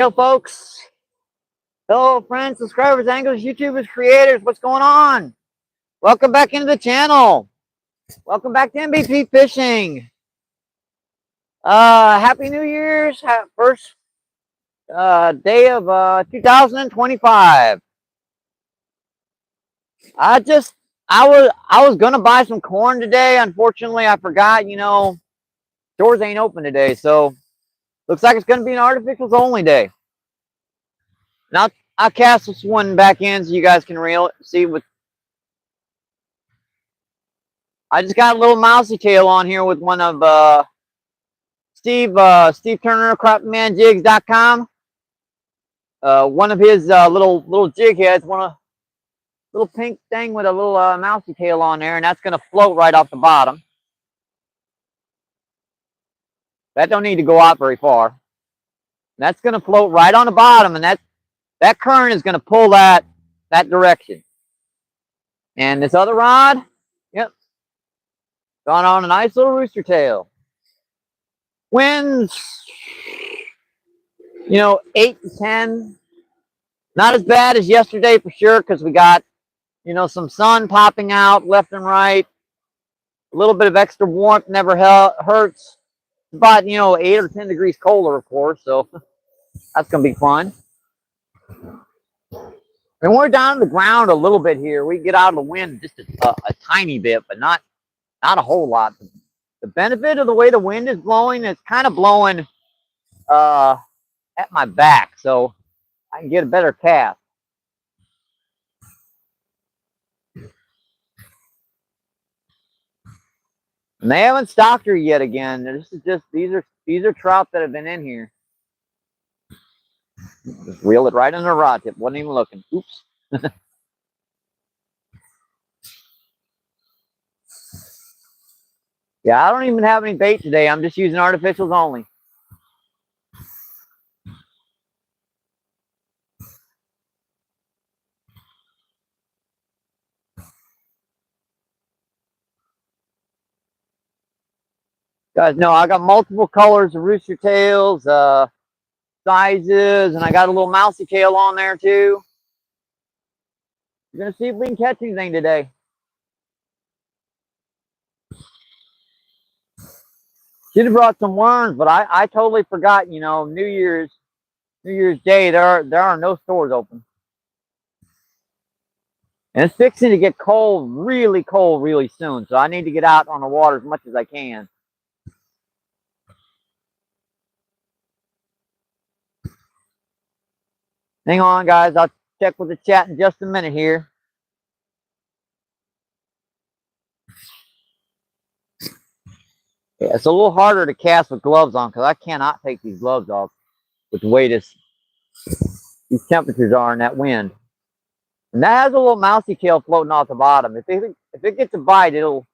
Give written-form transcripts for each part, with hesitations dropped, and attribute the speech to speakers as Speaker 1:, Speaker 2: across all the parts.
Speaker 1: Hello, folks. Hello, friends, subscribers, anglers, YouTubers, creators. What's going on? Welcome back into the channel. Welcome back to MBPFishing. Happy New Year's. First day of 2025. I was gonna buy some corn today. Unfortunately, I forgot. Stores ain't open today, so looks like it's gonna be an artificials only day. Now I'll cast this one back in so you guys can see what. I just got a little mousy tail on here with one of Steve Turner, crappmanjigs.com. One of his little jig heads, little pink thing with a little mousy tail on there, and that's gonna float right off the bottom. That don't need to go out very far. That's gonna float right on the bottom, and that current is gonna pull that direction. And this other rod, yep, gone on a nice little rooster tail. Winds, 8 to 10. Not as bad as yesterday for sure, because we got, some sun popping out left and right. A little bit of extra warmth never hurts. But, 8 or 10 degrees colder, of course, so that's going to be fun. And we're down to the ground a little bit here. We get out of the wind just a tiny bit, but not a whole lot. The benefit of the way the wind is blowing, it's kind of blowing at my back, so I can get a better cast. And they haven't stocked her yet again. This is just these are trout that have been in here. Just reel it right in the rod tip. Wasn't even looking. Oops. Yeah, I don't even have any bait today. I'm just using artificials only. Guys, no, I got multiple colors of rooster tails, sizes, and I got a little mousy tail on there too. We're gonna see if we can catch anything today. Should have brought some worms, but I totally forgot. New Year's Day, there are no stores open, and it's fixing to get cold, really soon. So I need to get out on the water as much as I can. Hang on, guys. I'll check with the chat in just a minute here. Yeah, it's a little harder to cast with gloves on because I cannot take these gloves off with the way these temperatures are in that wind. And that has a little mousy tail floating off the bottom. If it gets a bite, it'll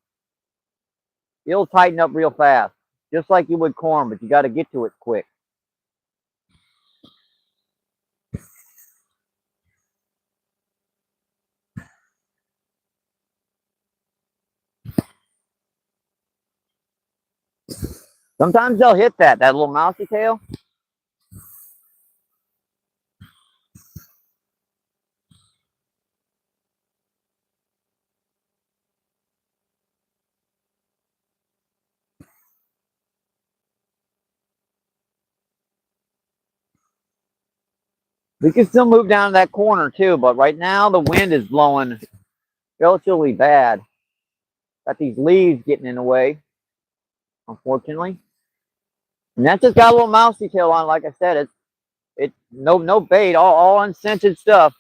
Speaker 1: tighten up real fast, just like you would corn, but you got to get to it quick. Sometimes they'll hit that little mousy tail. We can still move down to that corner too, but right now the wind is blowing relatively bad. Got these leaves getting in the way, unfortunately. And that just got a little mousy tail on. Like I said, it's no bait, all unscented stuff.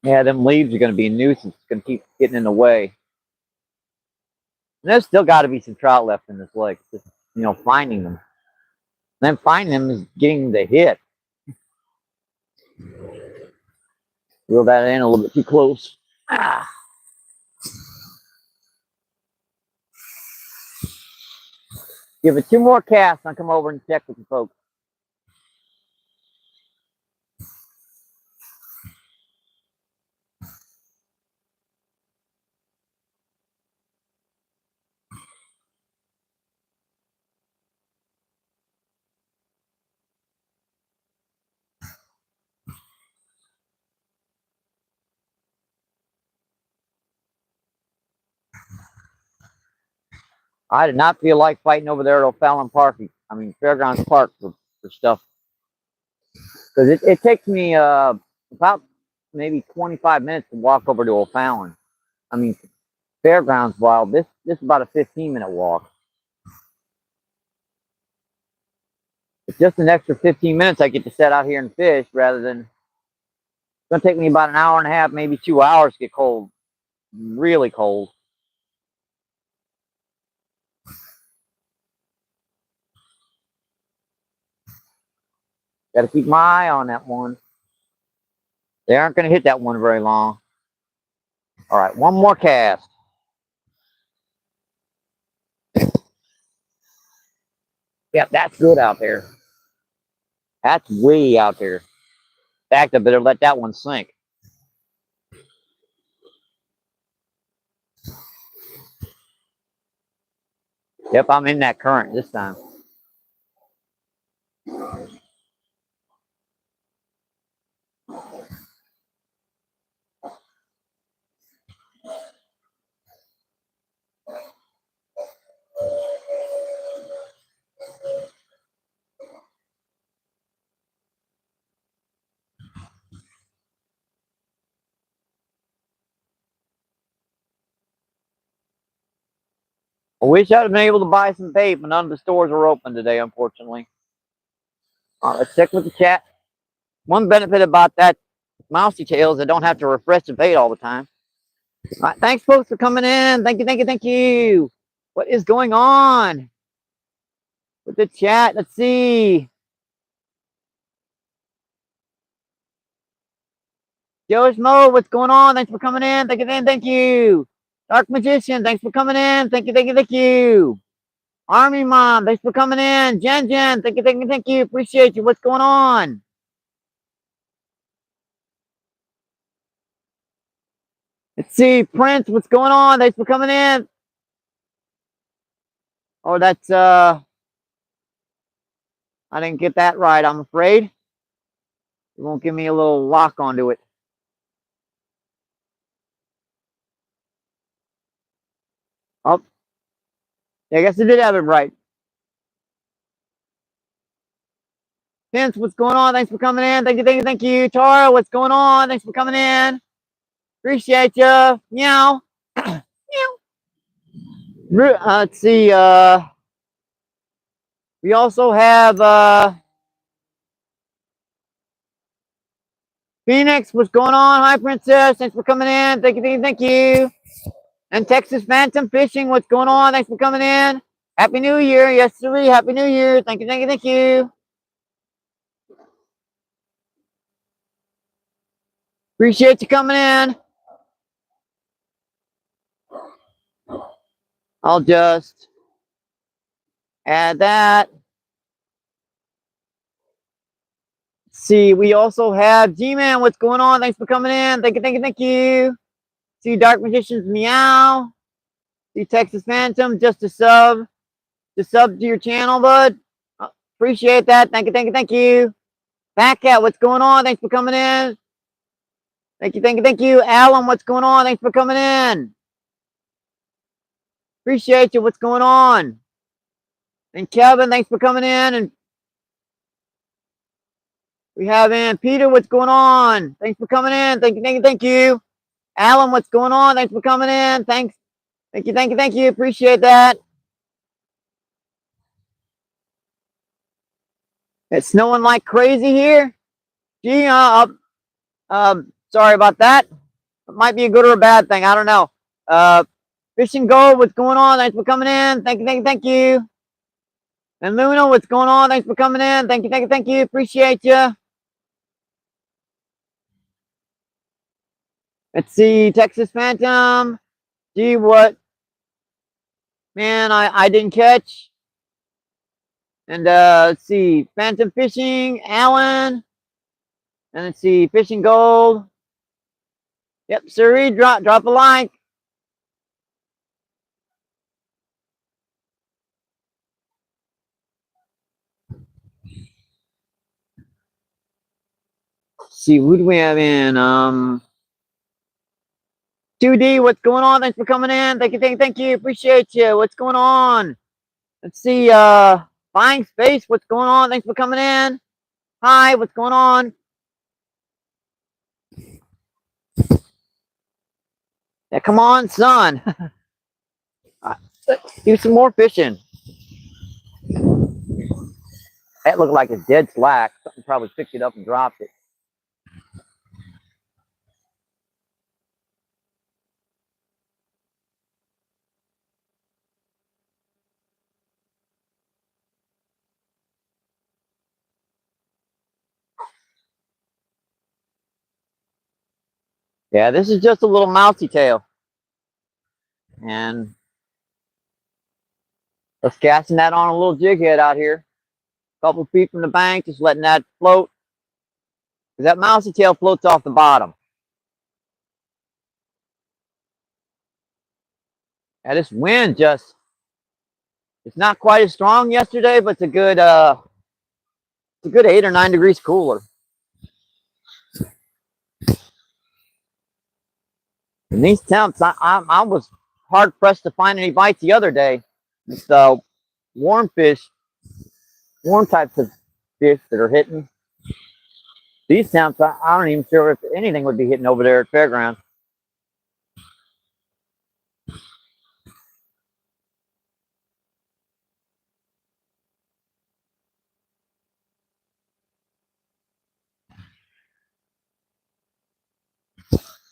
Speaker 1: Yeah, them leaves are going to be a nuisance. It's going to keep getting in the way. And there's still got to be some trout left in this lake. Just, finding them. And then finding them is getting the hit. Reel that in a little bit too close. Ah. Give it 2 more casts and I'll come over and check with you folks. I did not feel like fighting over there at O'Fallon Park. I mean, Fairgrounds Park for stuff. Because it takes me about maybe 25 minutes to walk over to O'Fallon. I mean, Fairgrounds Wild, this is about a 15-minute walk. It's just an extra 15 minutes I get to set out here and fish rather than it's going to take me about an hour and a half, maybe 2 hours to get cold, really cold. Got to keep my eye on that one. They aren't going to hit that one very long. All right, one more cast. Yep, that's good out there. That's way out there. In fact, I better let that one sink. Yep, I'm in that current this time. I wish I'd have been able to buy some bait, but none of the stores are open today, unfortunately. All right, let's check with the chat. One benefit about that mousy tail is I don't have to refresh the bait all the time. All right, thanks, folks, for coming in. Thank you, thank you, thank you. What is going on with the chat? Let's see. Joe's Mo, what's going on? Thanks for coming in. Thank you, thank you. Dark Magician, thanks for coming in. Thank you, thank you, thank you. Army Mom, thanks for coming in. Jen, thank you, thank you, thank you. Appreciate you. What's going on? Let's see, Prince, what's going on? Thanks for coming in. Oh, that's I didn't get that right, I'm afraid. It won't give me a little lock onto it. Oh, yeah, I guess I did have it right. Vince, what's going on? Thanks for coming in. Thank you, thank you, thank you. Tara, what's going on? Thanks for coming in. Appreciate you. Meow. Meow. Let's see. We also have Phoenix, what's going on? Hi, Princess. Thanks for coming in. Thank you, thank you, thank you. And Texas Phantom Fishing, what's going on? Thanks for coming in. Happy New Year. Yes, sir. Happy New Year. Thank you, thank you, thank you. Appreciate you coming in. I'll just add that. See, we also have G-Man. What's going on? Thanks for coming in. Thank you, thank you, thank you. See, Dark Magicians Meow. See, Texas Phantom, just a sub. Just sub to your channel, bud. Appreciate that. Thank you, thank you, thank you. Fat Cat, what's going on? Thanks for coming in. Thank you, thank you, thank you. Alan, what's going on? Thanks for coming in. Appreciate you. What's going on? And Kevin, thanks for coming in. And we have in Peter, what's going on? Thanks for coming in. Thank you, thank you, thank you. Alan, what's going on? Thanks for coming in. Thanks. Thank you, thank you, thank you. Appreciate that. It's snowing like crazy here. Gee, sorry about that. It might be a good or a bad thing. I don't know. Fishing Gold, what's going on? Thanks for coming in. Thank you, thank you, thank you. And Luna, what's going on? Thanks for coming in. Thank you, thank you, thank you. Appreciate you. Let's see, Texas Phantom. Gee, what? Man, I didn't catch. And let's see, Phantom Fishing, Alan. And let's see, Fishing Gold. Yep, sirree, drop a like. Let's see, who do we have in? 2D, what's going on? Thanks for coming in. Thank you. Appreciate you. What's going on? Let's see. Buying space. What's going on? Thanks for coming in. Hi. What's going on? Yeah, come on, son. Let's do some more fishing. That looked like it's dead slack. Something probably picked it up and dropped it. Yeah, this is just a little mousy tail. And just casting that on a little jig head out here. A couple feet from the bank, just letting that float. Because that mousy tail floats off the bottom. Yeah, this wind just, it's not quite as strong yesterday, but it's a good 8 or 9 degrees cooler. And these temps, I was hard pressed to find any bites the other day. It's warm fish, warm types of fish that are hitting. These temps, I don't even sure if anything would be hitting over there at Fairgrounds.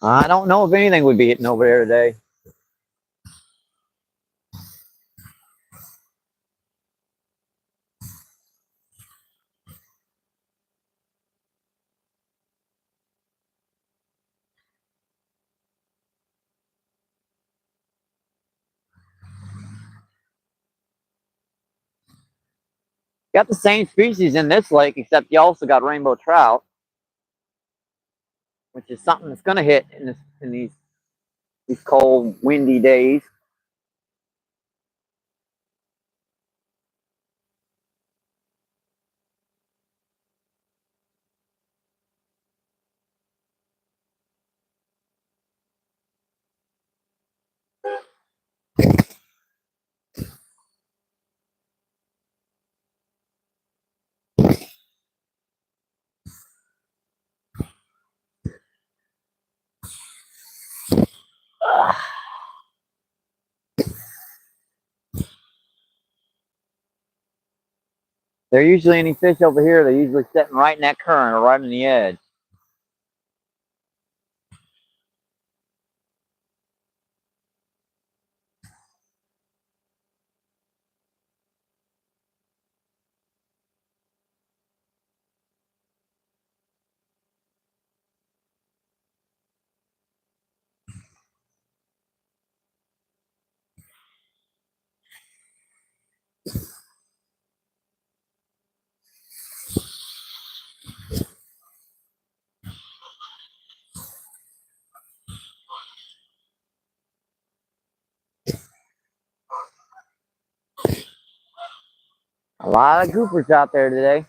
Speaker 1: I don't know if anything would be hitting over there today. Got the same species in this lake, except you also got rainbow trout, which is something that's going to hit in these cold, windy days. There usually any fish over here, they're usually sitting right in that current or right on the edge. A lot of groupers out there today.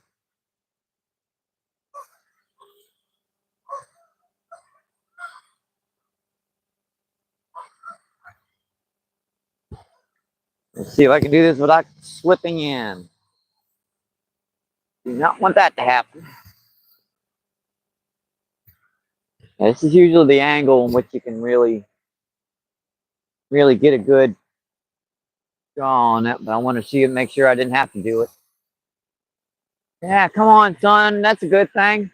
Speaker 1: Let's see if I can do this without slipping in. Do not want that to happen. Yeah, this is usually the angle in which you can really get a good draw on it, but I want to see it, make sure I didn't have to do it. Yeah, come on, son. That's a good thing.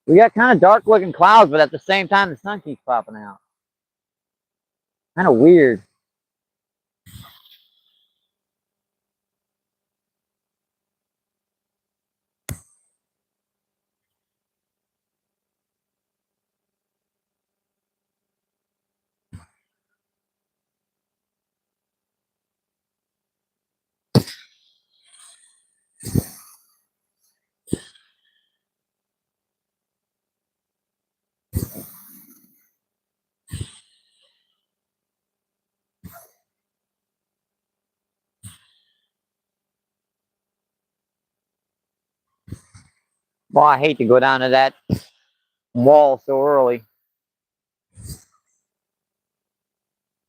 Speaker 1: We got kind of dark looking clouds, but at the same time, the sun keeps popping out. Kind of weird. Boy, I hate to go down to that wall so early.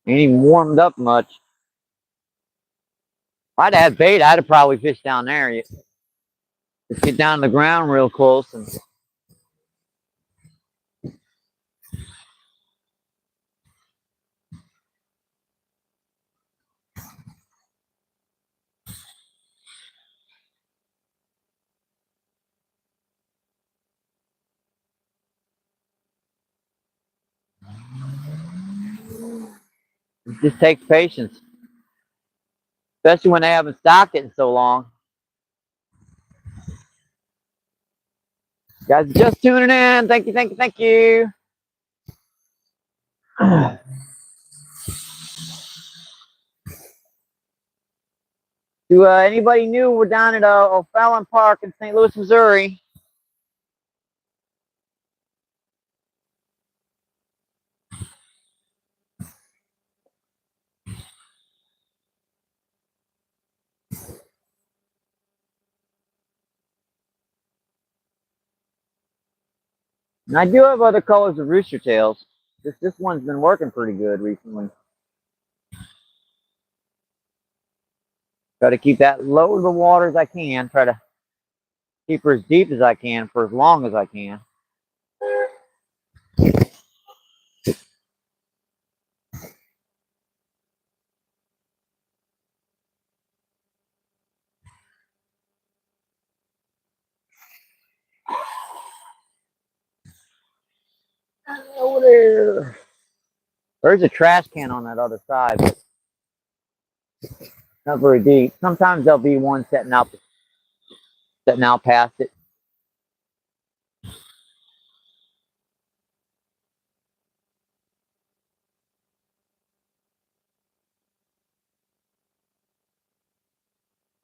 Speaker 1: Ain't even warmed up much. If I'd had bait, I'd have probably fished down there. Just get down to the ground real close and it just takes patience. Especially when they haven't stocked it in so long. Guys, just tuning in. Thank you, thank you, thank you. To anybody new, we're down at O'Fallon Park in St. Louis, Missouri. And I do have other colors of rooster tails. This one's been working pretty good recently. Try to keep that low to the water as I can. Try to keep her as deep as I can for as long as I can. Over there. There's a trash can on that other side, but not very deep. Sometimes there'll be one setting out past it.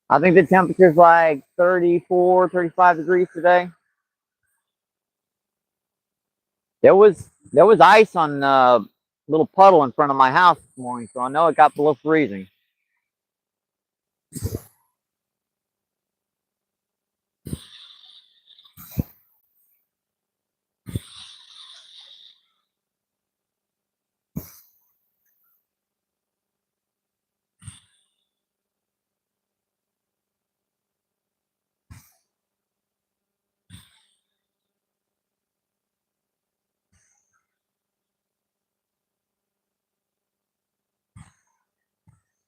Speaker 1: I think the temperature's like 34, 35 degrees today. There was ice on a little puddle in front of my house this morning, so I know it got below freezing.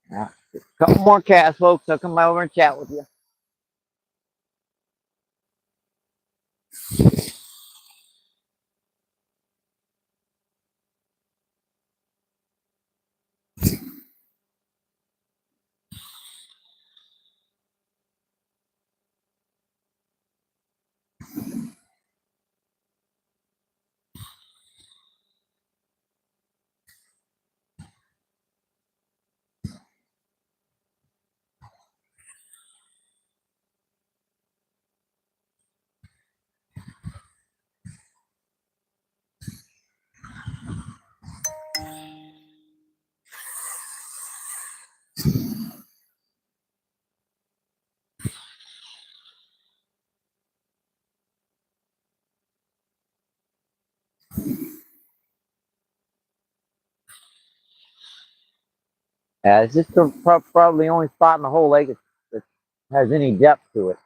Speaker 1: Yeah. A couple more casts, folks. I'll come by over and chat with you. It's just probably the only spot in the whole lake that has any depth to it.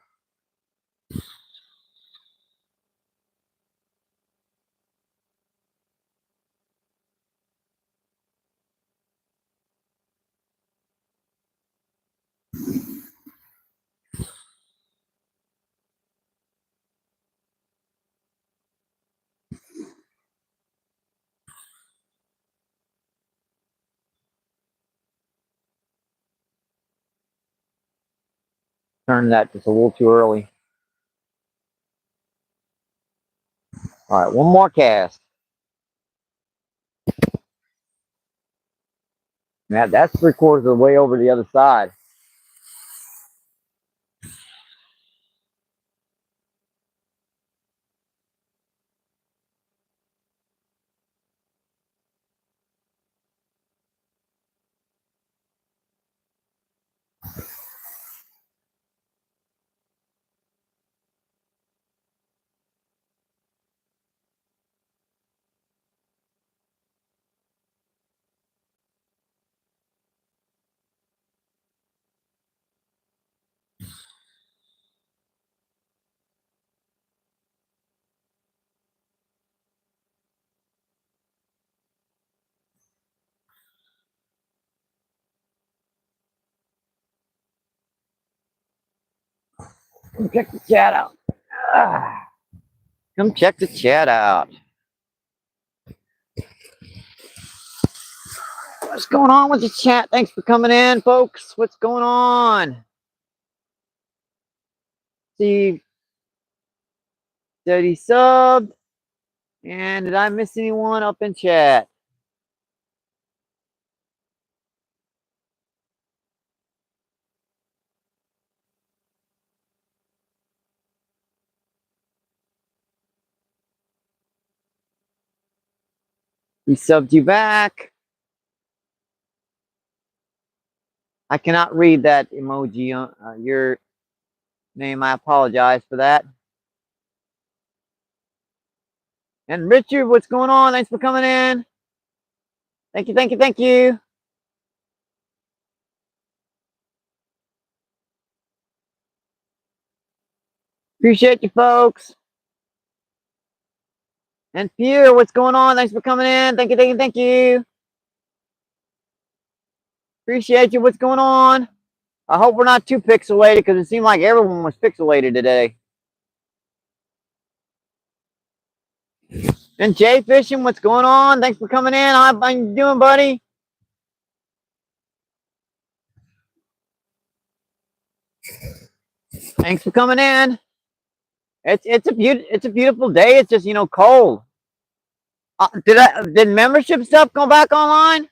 Speaker 1: Turned that just a little too early. All right, one more cast. That's 3/4 of the way over the other side. Come check the chat out. Come check the chat out. What's going on with the chat? Thanks for coming in, folks. What's going on? Steve said he subbed. And did I miss anyone up in chat? He subbed you back. I cannot read that emoji on your name. I apologize for that. And Richard, what's going on? Thanks for coming in. Thank you, thank you, thank you. Appreciate you, folks. And Fear, what's going on? Thanks for coming in. Thank you, thank you, thank you. Appreciate you. What's going on? I hope we're not too pixelated because it seemed like everyone was pixelated today. And Jay Fishing, what's going on? Thanks for coming in. How you doing, buddy? Thanks for coming in. It's a beautiful day. It's just cold. Did membership stuff go back online?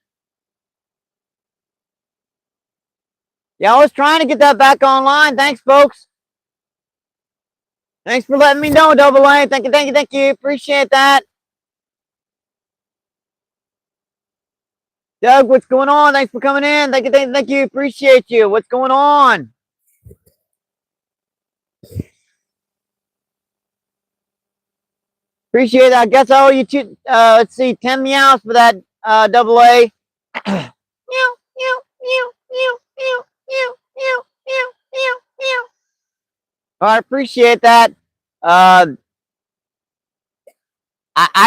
Speaker 1: Yeah, I was trying to get that back online. Thanks, folks. Thanks for letting me know, Double A. Thank you, thank you, thank you. Appreciate that. Doug, what's going on? Thanks for coming in. Thank you, thank you, thank you. Appreciate you. What's going on? Appreciate it. I guess I owe you two, let's see, 10 meows for that, Double A. Meow, meow, meow, meow, meow, meow, meow, meow, meow, meow. I appreciate that. I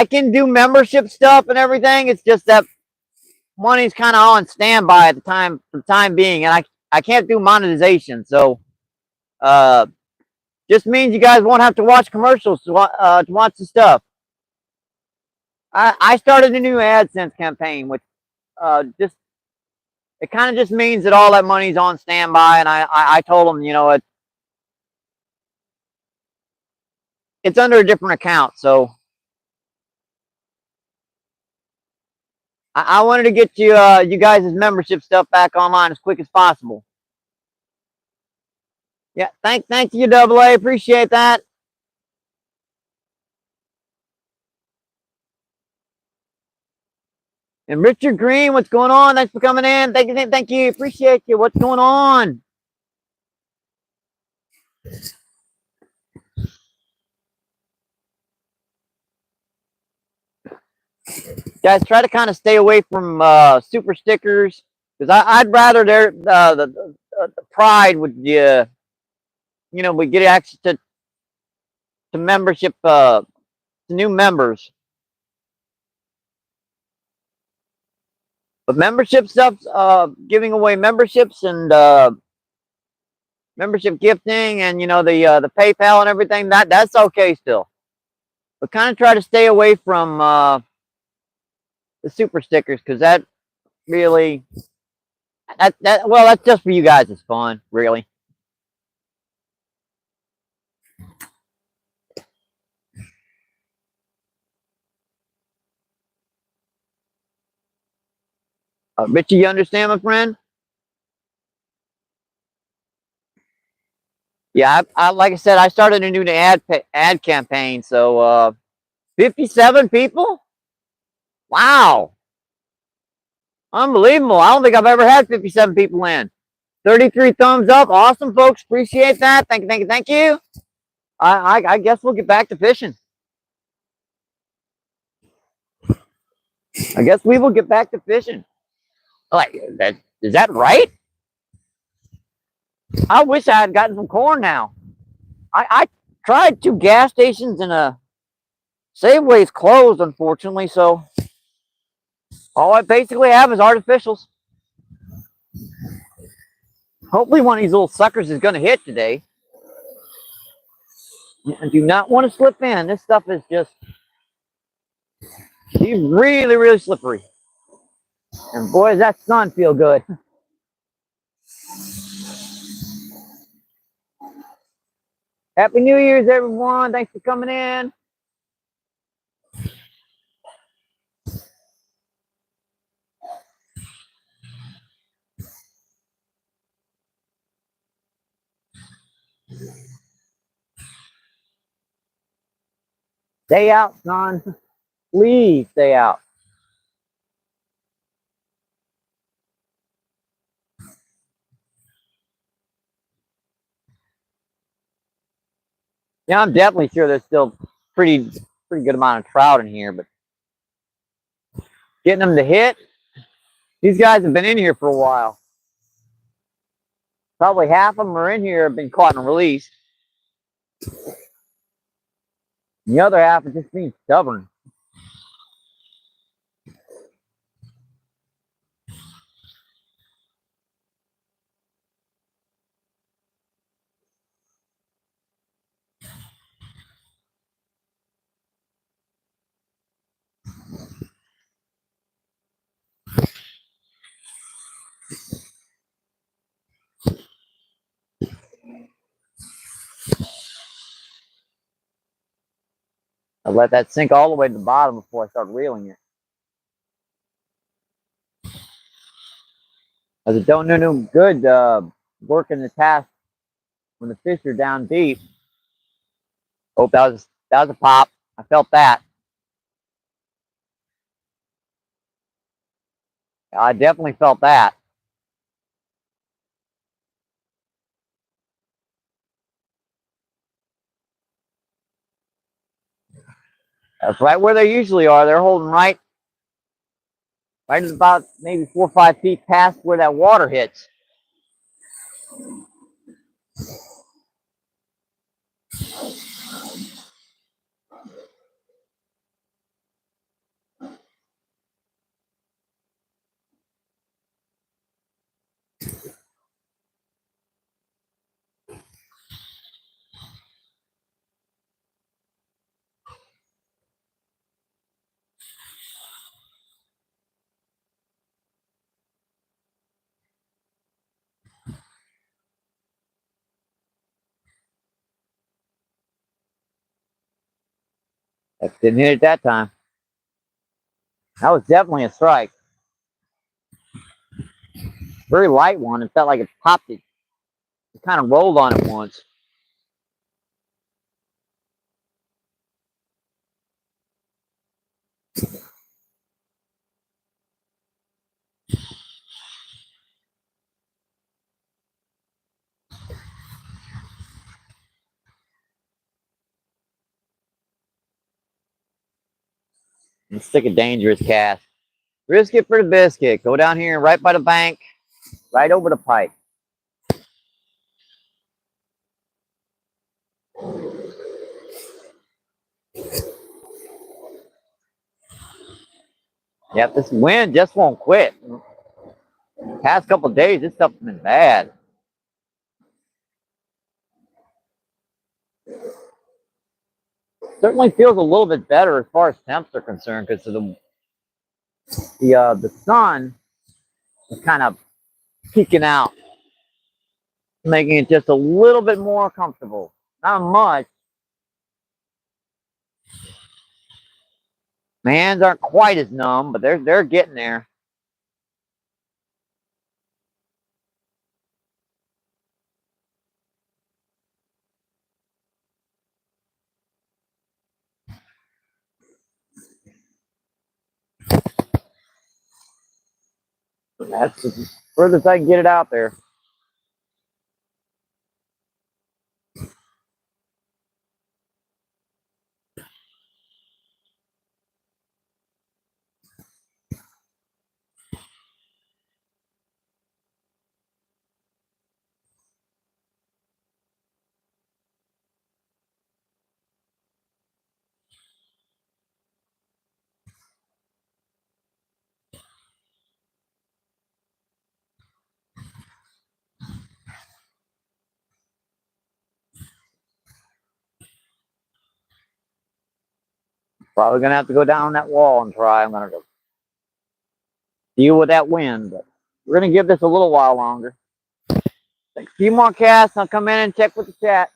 Speaker 1: can do membership stuff and everything. It's just that money's kind of on standby at for the time being, and I can't do monetization. So, just means you guys won't have to watch commercials to watch the stuff. I started a new AdSense campaign, which just it kind of just means that all that money's on standby, and I told them, it's under a different account, so I wanted to get you guys' membership stuff back online as quick as possible. Yeah, thank you, Double A. Appreciate that. And Richard Green, what's going on? Thanks for coming in. Thank you, thank you. Appreciate you. What's going on? Guys, try to kind of stay away from super stickers because I'd rather the pride would we get access to membership to new members. But membership stuff's giving away memberships and membership gifting and the PayPal and everything that's okay still. But kind of try to stay away from the super stickers because that really well that's just for you guys. It's fun, really. Richie, you understand, my friend? Yeah, I like I said, I started a new ad campaign. So 57 people. Wow, unbelievable! I don't think I've ever had 57 people in. 33 thumbs up. Awesome, folks. Appreciate that. Thank you, thank you, thank you. I guess we'll get back to fishing. I guess we will get back to fishing. Like that, is that right? I wish I had gotten some corn now. I tried 2 gas stations and a Safeway's closed, unfortunately, so all I basically have is artificials. Hopefully one of these little suckers is going to hit today. You do not want to slip in. This stuff is just really, really slippery. And boy, does that sun feel good. Happy New Year's, everyone. Thanks for coming in. Stay out, son. Please stay out. Yeah, I'm definitely sure there's still pretty good amount of trout in here, but getting them to hit. These guys have been in here for a while. Probably half of them are in here have been caught and released. And the other half is just being stubborn. I let that sink all the way to the bottom before I start reeling it. As it don't do no good working the task when the fish are down deep. Oh, that was a pop. I felt that. I definitely felt that. That's right where they usually are. They're holding right at about maybe 4 or 5 feet past where that water hits. That didn't hit it that time. That was definitely a strike. Very light one. It felt like it popped it. It kind of rolled on it once. And stick a dangerous cast. Risk it for the biscuit. Go down here right by the bank, right over the pipe. Yep, this wind just won't quit. Past couple of days, this stuff's been bad. Certainly feels a little bit better as far as temps are concerned because of the sun is kind of peeking out, making it just a little bit more comfortable. Not much. My hands aren't quite as numb, but they're getting there. That's the furthest I can get it out there. Probably gonna have to go down that wall and try. I'm gonna go deal with that wind, but we're gonna give this a little while longer. Take a few more casts. I'll come in and check with the chat.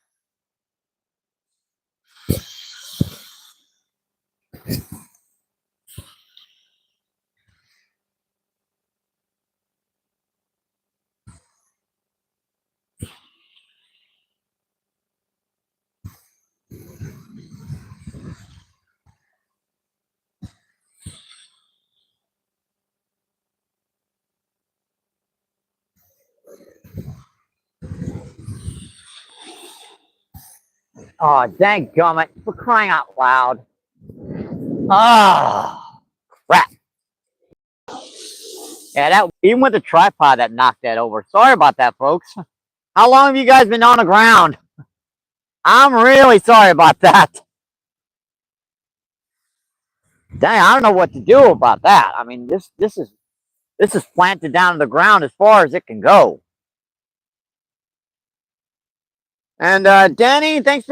Speaker 1: Oh, dang gummit, for crying out loud. Oh, crap. Yeah, that even with the tripod that knocked that over. Sorry about that, folks. How long have you guys been on the ground? I'm really sorry about that. Dang, I don't know what to do about that. I mean, this is planted down to the ground as far as it can go. And Danny, thank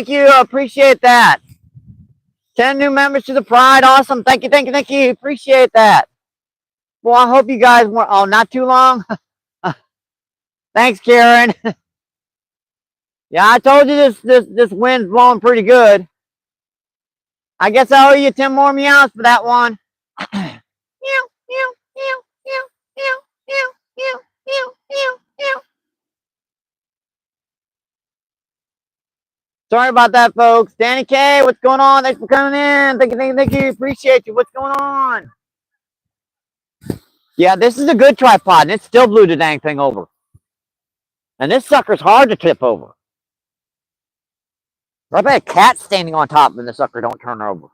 Speaker 1: you, appreciate that. 10 new members to the Pride, awesome. Thank you, appreciate that. Well, I hope you guys were. Oh, not too long. Thanks, Karen. Yeah, I told you this wind's blowing pretty good. I guess I owe you 10 more meows for that one. Meow, meow, meow, meow, meow, meow, meow, meow, meow, meow. Sorry about that, folks. Danny K, what's going on? Thanks for coming in. Thank you. Appreciate you. What's going on? Yeah, this is a good tripod, and it still blew the dang thing over. And this sucker's hard to tip over. I bet a cat standing on top and the sucker don't turn over.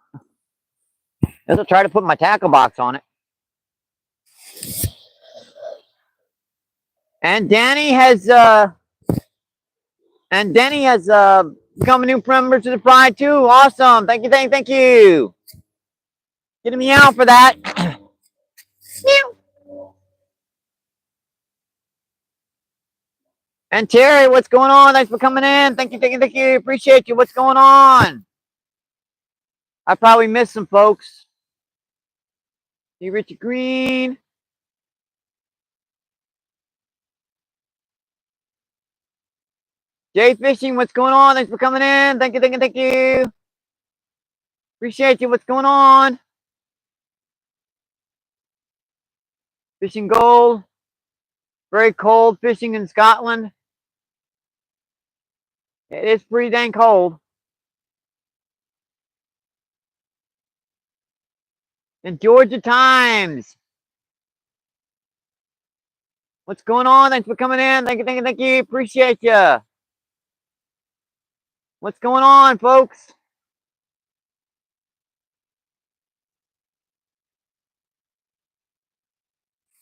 Speaker 1: I'll try to put my tackle box on it. And Danny has become a new member to the Pride too. Awesome. Thank you. Get a meow for that. Meow. And Terry, what's going on? Thanks for coming in. Thank you. Appreciate you. What's going on? I probably missed some folks. See Richard Green. Jay Fishing, what's going on? Thanks for coming in. Thank you. Appreciate you. What's going on? Fishing gold. Very cold fishing in Scotland. It is pretty dang cold. And Georgia Times. What's going on? Thanks for coming in. Thank you. Appreciate you. What's going on, folks?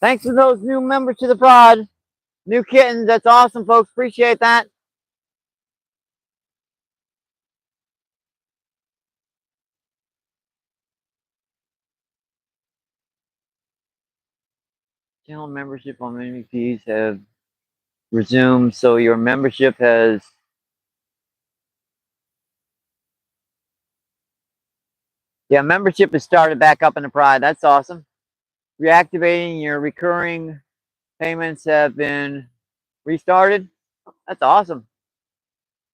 Speaker 1: Thanks for those new members to the prod. New kittens. That's awesome, folks. Appreciate that. Channel membership on MBPs have resumed. So your membership has... Yeah, membership has started back up in the pride. That's awesome. Reactivating your recurring payments have been restarted. That's awesome.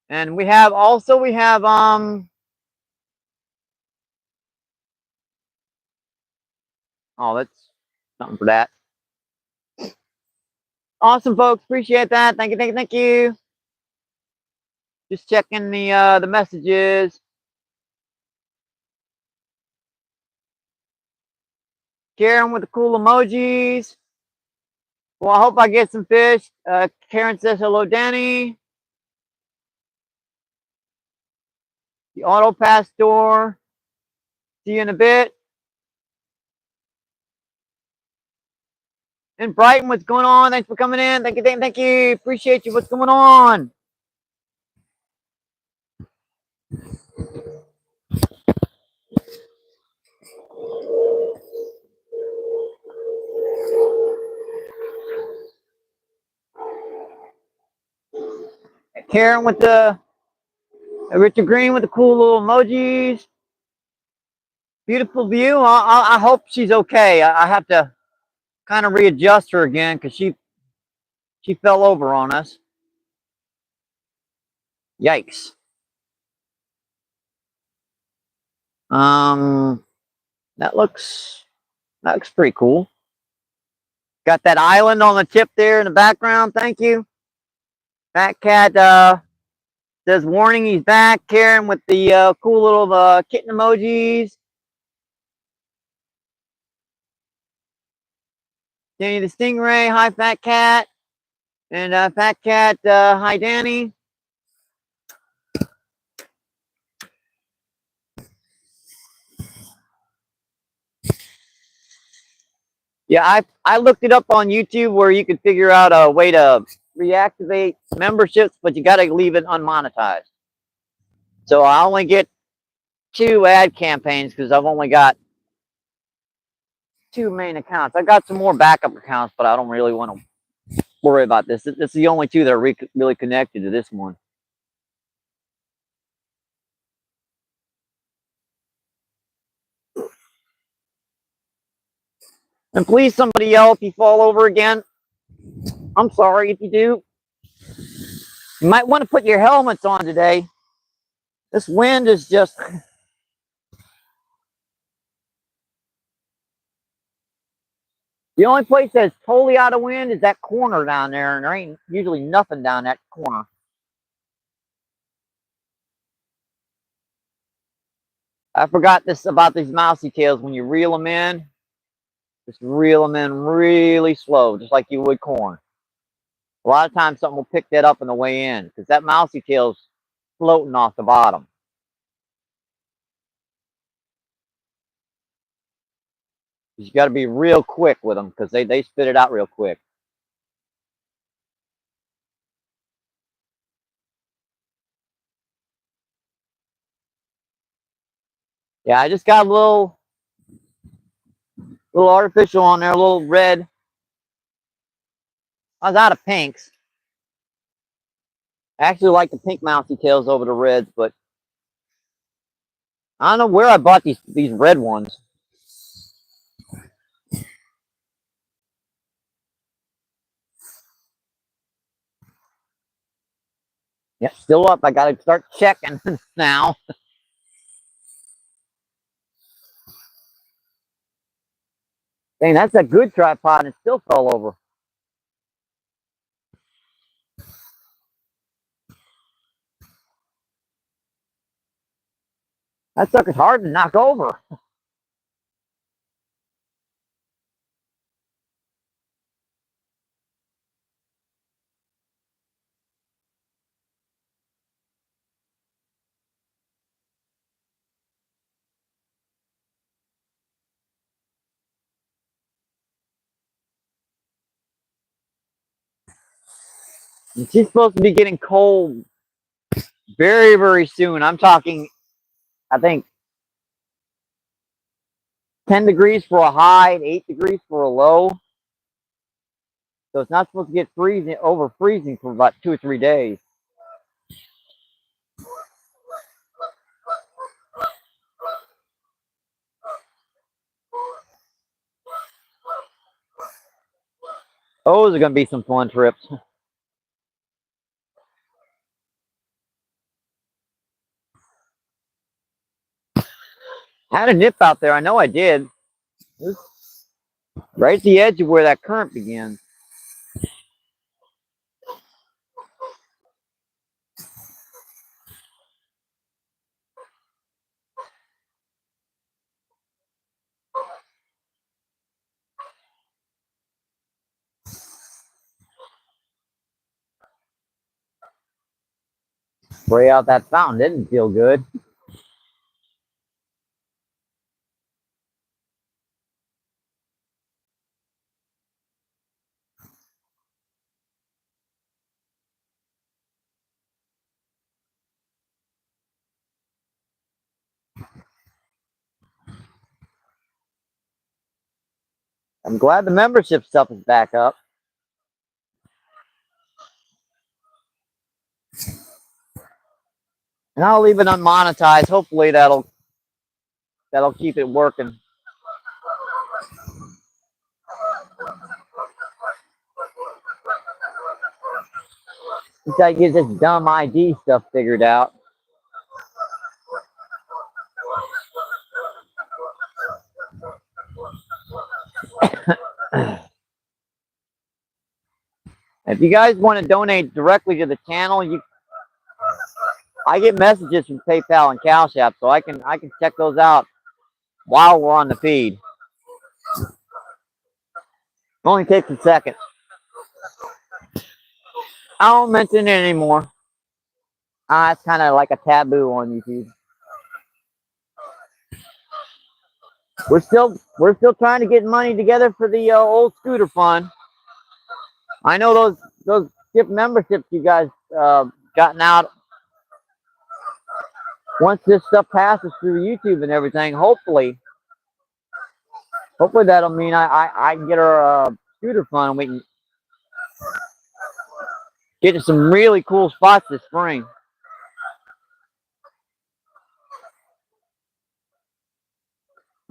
Speaker 1: And we have oh, that's something for that. Awesome, folks. Appreciate that. Thank you. Just checking the messages. Karen with the cool emojis. Well, I hope I get some fish. Karen says hello, Danny. The auto pass store. See you in a bit. And Brighton, what's going on? Thanks for coming in. Thank you. Appreciate you. What's going on? Karen with the Richard Green with the cool little emojis. Beautiful view. I hope she's okay. I have to kind of readjust her again because she fell over on us. Yikes. Um, that looks pretty cool. Got that island on the tip there in the background. Thank you. Fat Cat says warning. He's back. Karen with the cool little kitten emojis. Danny the Stingray. Hi, Fat Cat. And Fat Cat. Hi, Danny. Yeah, I looked it up on YouTube where you could figure out a way to reactivate memberships, but you got to leave it unmonetized. So I only get 2 ad campaigns because I've only got 2 main accounts. I got some more backup accounts, but I don't really want to worry about this. This is the only 2 that are really connected to this one. And please, somebody yell if you fall over again. I'm sorry if you do. You might want to put your helmets on today. This wind is just... The only place that's totally out of wind is that corner down there, and there ain't usually nothing down that corner. I forgot this about these mousy tails. When you reel them in, just reel them in really slow, just like you would corn. A lot of times something will pick that up on the way in because that mousy tail's floating off the bottom. You got to be real quick with them because they spit it out real quick. Yeah, I just got a little artificial on there, a little red. I was out of pinks. I actually like the pink mousy tails over the reds, but I don't know where I bought these red ones. Yep, still up. I got to start checking now. Dang, that's a good tripod and it still fell over. That sucker's hard to knock over. And she's supposed to be getting cold very, very soon. I'm talking, I think, 10 degrees for a high and 8 degrees for a low. So it's not supposed to get over freezing for about 2 or 3 days. Oh, there's going to be some fun trips. I had a nip out there. I know I did. It was right at the edge of where that current begins. Spray out that fountain didn't feel good. I'm glad the membership stuff is back up. And I'll leave it unmonetized. Hopefully that'll that'll keep it working. Until I get this dumb ID stuff figured out. If you guys want to donate directly to the channel, I get messages from PayPal and Cash App, so I can check those out while we're on the feed. It only takes a second. I don't mention it anymore. It's kind of like a taboo on YouTube. We're still trying to get money together for the old scooter fund. I know those gift memberships you guys gotten out. Once this stuff passes through YouTube and everything, hopefully that'll mean I can get our scooter fund and we can get to some really cool spots this spring.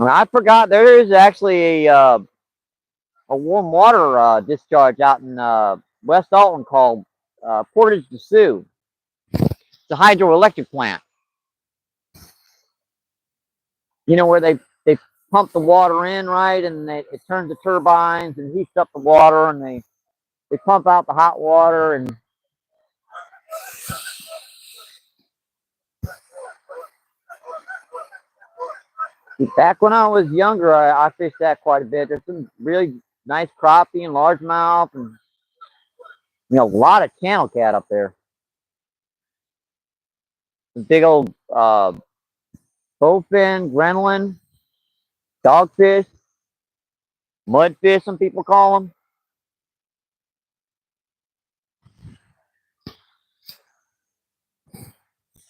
Speaker 1: I forgot there is actually a warm water discharge out in West Alton called Portage de Sioux. It's a hydroelectric plant. You know where they pump the water in, right, and it turns the turbines and heats up the water, and they pump out the hot water. And back when I was younger, I fished that quite a bit. There's some really nice crappie and largemouth, and a lot of channel cat up there. Some big old bowfin, grenolin, dogfish, mudfish, some people call them.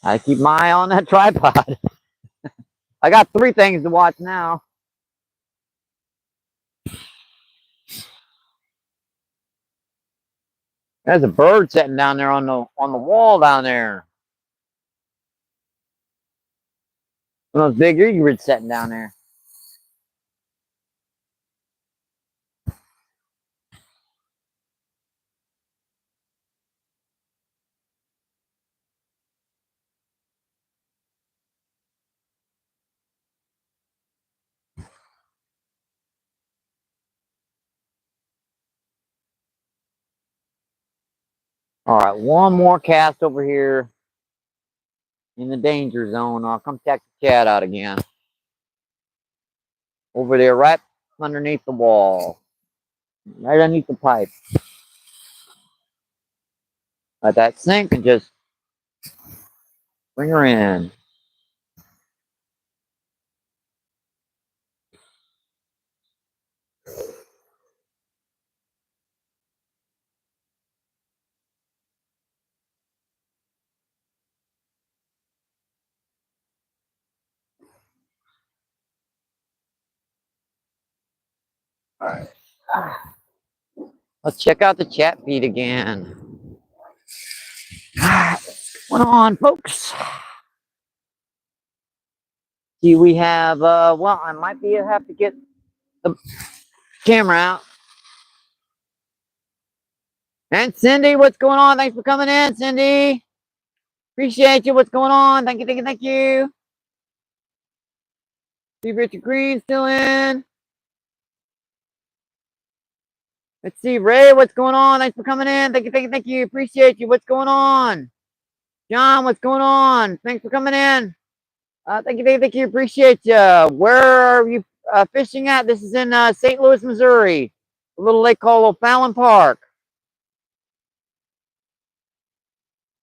Speaker 1: I keep my eye on that tripod. I got 3 things to watch now. There's a bird sitting down there on the wall down there. One of those big egrets sitting down there. All right, one more cast over here in the danger zone. I'll come check the chat out again. Over there, right underneath the wall. Right underneath the pipe. Let that sink and just bring her in. All right. Let's check out the chat feed again. What's going on, folks? See, we have, well, I might have to get the camera out. And Cindy, what's going on? Thanks for coming in, Cindy. Appreciate you. What's going on? Thank you, thank you, thank you. See Richard Green still in. Let's see, Ray, what's going on? Thanks for coming in. Thank you, thank you, thank you. Appreciate you. What's going on? John, what's going on? Thanks for coming in. Thank you, thank you, thank you. Appreciate you. Where are you fishing at? This is in St. Louis, Missouri. A little lake called O'Fallon Park.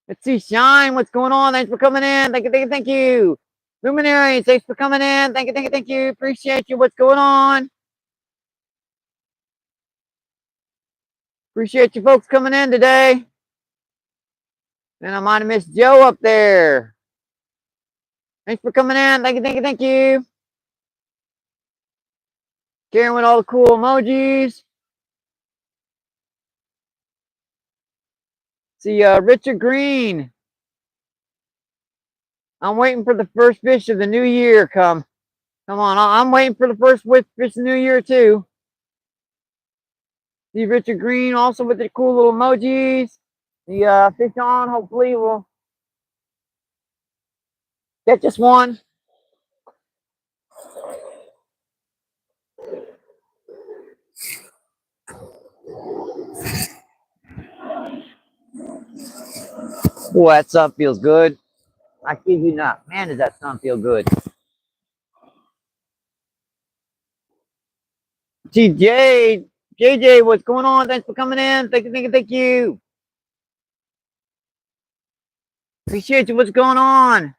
Speaker 1: Let's see, Shine, what's going on? Thanks for coming in. Thank you, thank you, thank you. Luminaries, thanks for coming in. Thank you, thank you, thank you. Appreciate you. What's going on? Appreciate you folks coming in today. And I might have missed Joe up there. Thanks for coming in. Thank you, thank you, thank you. Karen with all the cool emojis. See, Richard Green. I'm waiting for the first fish of the new year come. Come on, I'm waiting for the first fish of the new year too. See Richard Green also with the cool little emojis. The fish on, hopefully we'll get just one. Boy, that sun feels good. I kid you not. Man, does that sun feel good. TJ, JJ, what's going on? Thanks for coming in. Thank you, thank you, thank you. Appreciate you. What's going on?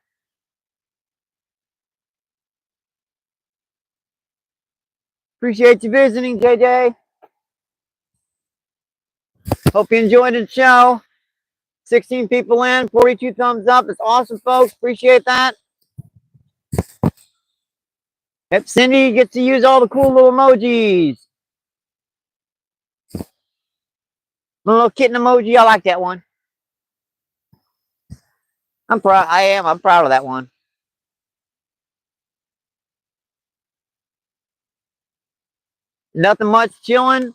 Speaker 1: Appreciate you visiting, JJ. Hope you enjoyed the show. 16 people in, 42 thumbs up. It's awesome, folks. Appreciate that. Yep, Cindy gets to use all the cool little emojis. The little kitten emoji, I like that one. I'm proud. I am. I'm proud of that one. Nothing much, chilling.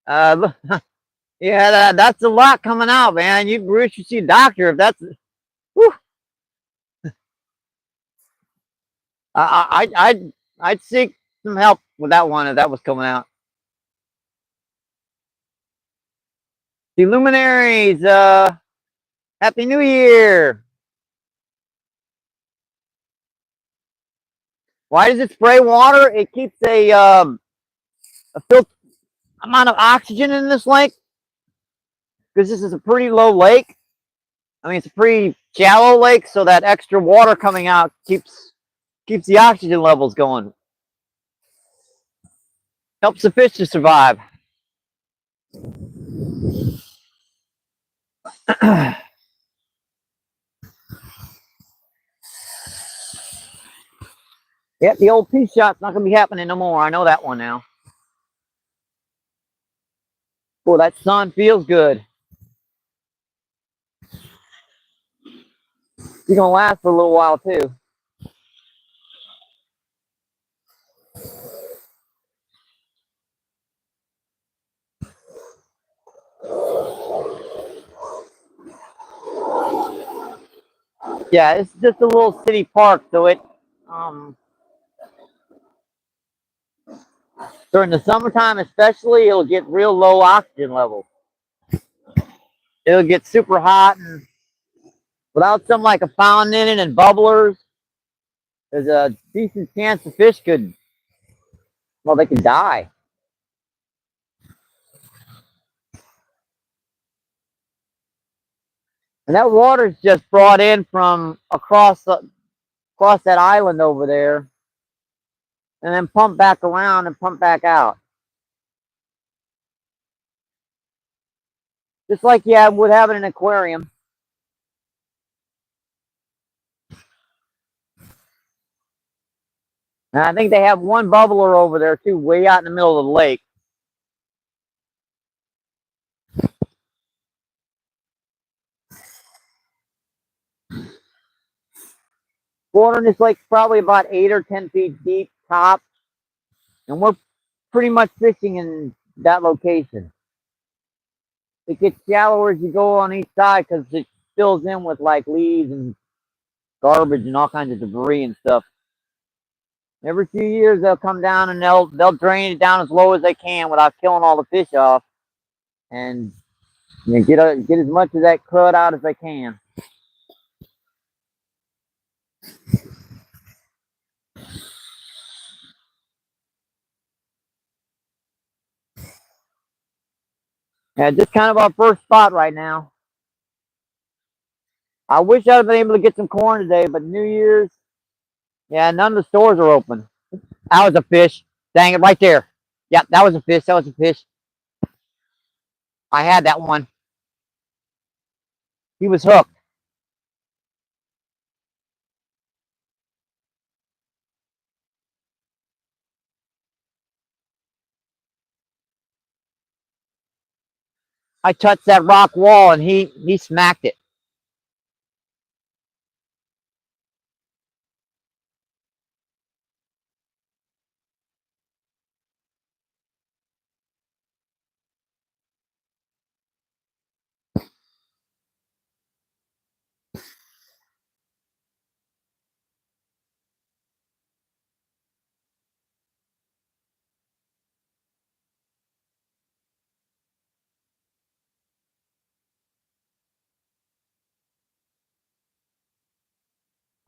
Speaker 1: Uh, yeah, that's a lot coming out, man. You really should see a doctor if that's. Whew, I'd seek some help with that one if that was coming out. The luminaries, Happy New Year. Why does it spray water? It keeps a filter amount of oxygen in this lake because this is a pretty low lake. I mean, it's a pretty shallow lake, so that extra water coming out keeps the oxygen levels going. Helps the fish to survive. Yep, the old pea shot's not gonna be happening no more. I know that one now. Boy, that sun feels good. It's gonna last for a little while too. Yeah, it's just a little city park, so it um during the summertime especially, it'll get real low oxygen levels. It'll get super hot, and without something like a fountain in it and bubblers, there's a decent chance the fish could, well, they could die. And that water's just brought in from across that island over there, and then pumped back around and pumped back out, just like you would have in an aquarium. And I think they have one bubbler over there too, way out in the middle of the lake. Water in this lake's probably about 8 or 10 feet deep top, and we're pretty much fishing in that location. It gets shallower as you go on each side because it fills in with like leaves and garbage and all kinds of debris and stuff. Every few years they'll come down and they'll drain it down as low as they can without killing all the fish off, and get as much of that crud out as they can. Yeah, just kind of our first spot right now. I wish I'd have been able to get some corn today, but New Year's, yeah, none of the stores are open. That was a fish. Dang it, right there. Yep, that was a fish. That was a fish. I had that one. He was hooked. I touched that rock wall and he smacked it.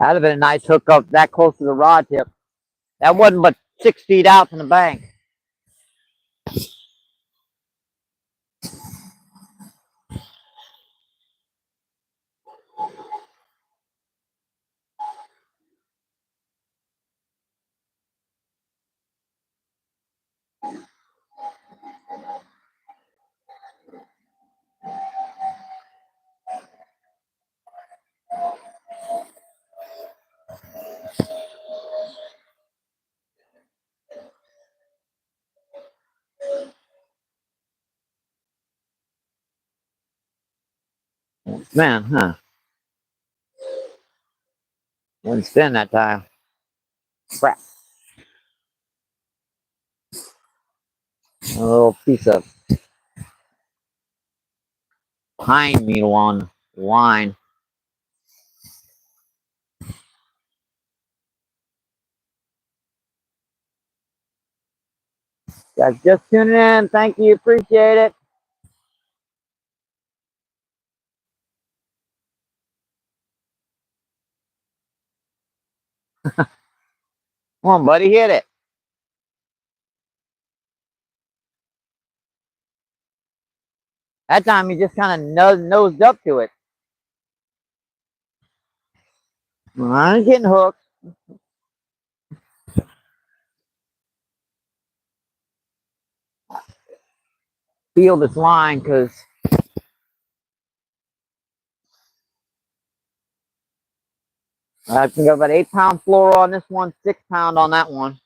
Speaker 1: That'd have been a nice hookup that close to the rod tip. That wasn't but 6 feet out from the bank. Man, huh? Wouldn't spin that time. Crap. A little piece of pine needle on the line. Guys, just tuning in. Thank you. Appreciate it. Come on, buddy. Hit it. That time he just kind of nosed up to it. I'm getting hooked. Feel this line because I can go about 8 pound fluoro on this one, 6 pound on that one.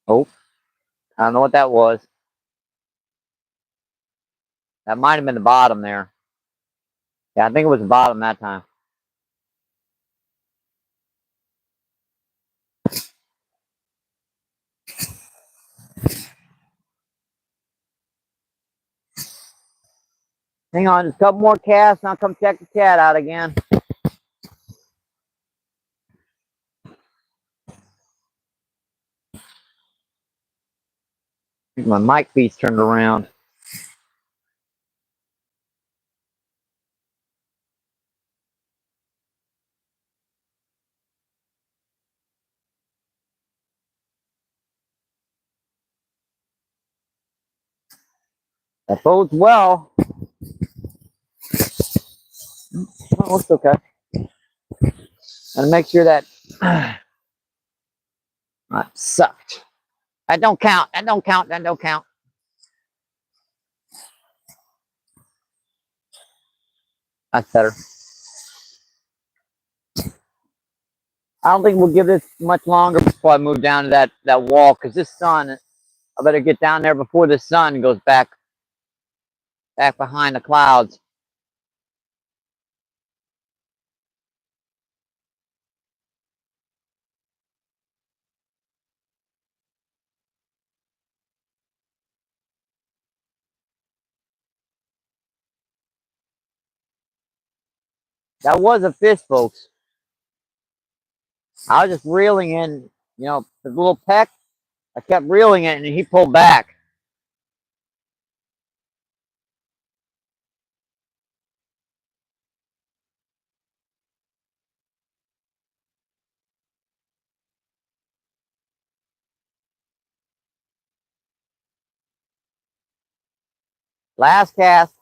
Speaker 1: Oh, I don't know what that was. That might have been the bottom there. Yeah, I think it was the bottom that time. Hang on, just a couple more casts, and I'll come check the chat out again. My mic piece turned around. That bodes well. Oh, it's okay. Gotta make sure that that sucked. That don't count. That don't count. That don't count. That's better. I don't think we'll give this much longer before I move down to that wall because this sun. I better get down there before the sun goes back behind the clouds. That was a fish, folks. I was just reeling in, the little peck. I kept reeling it, and he pulled back. Last cast.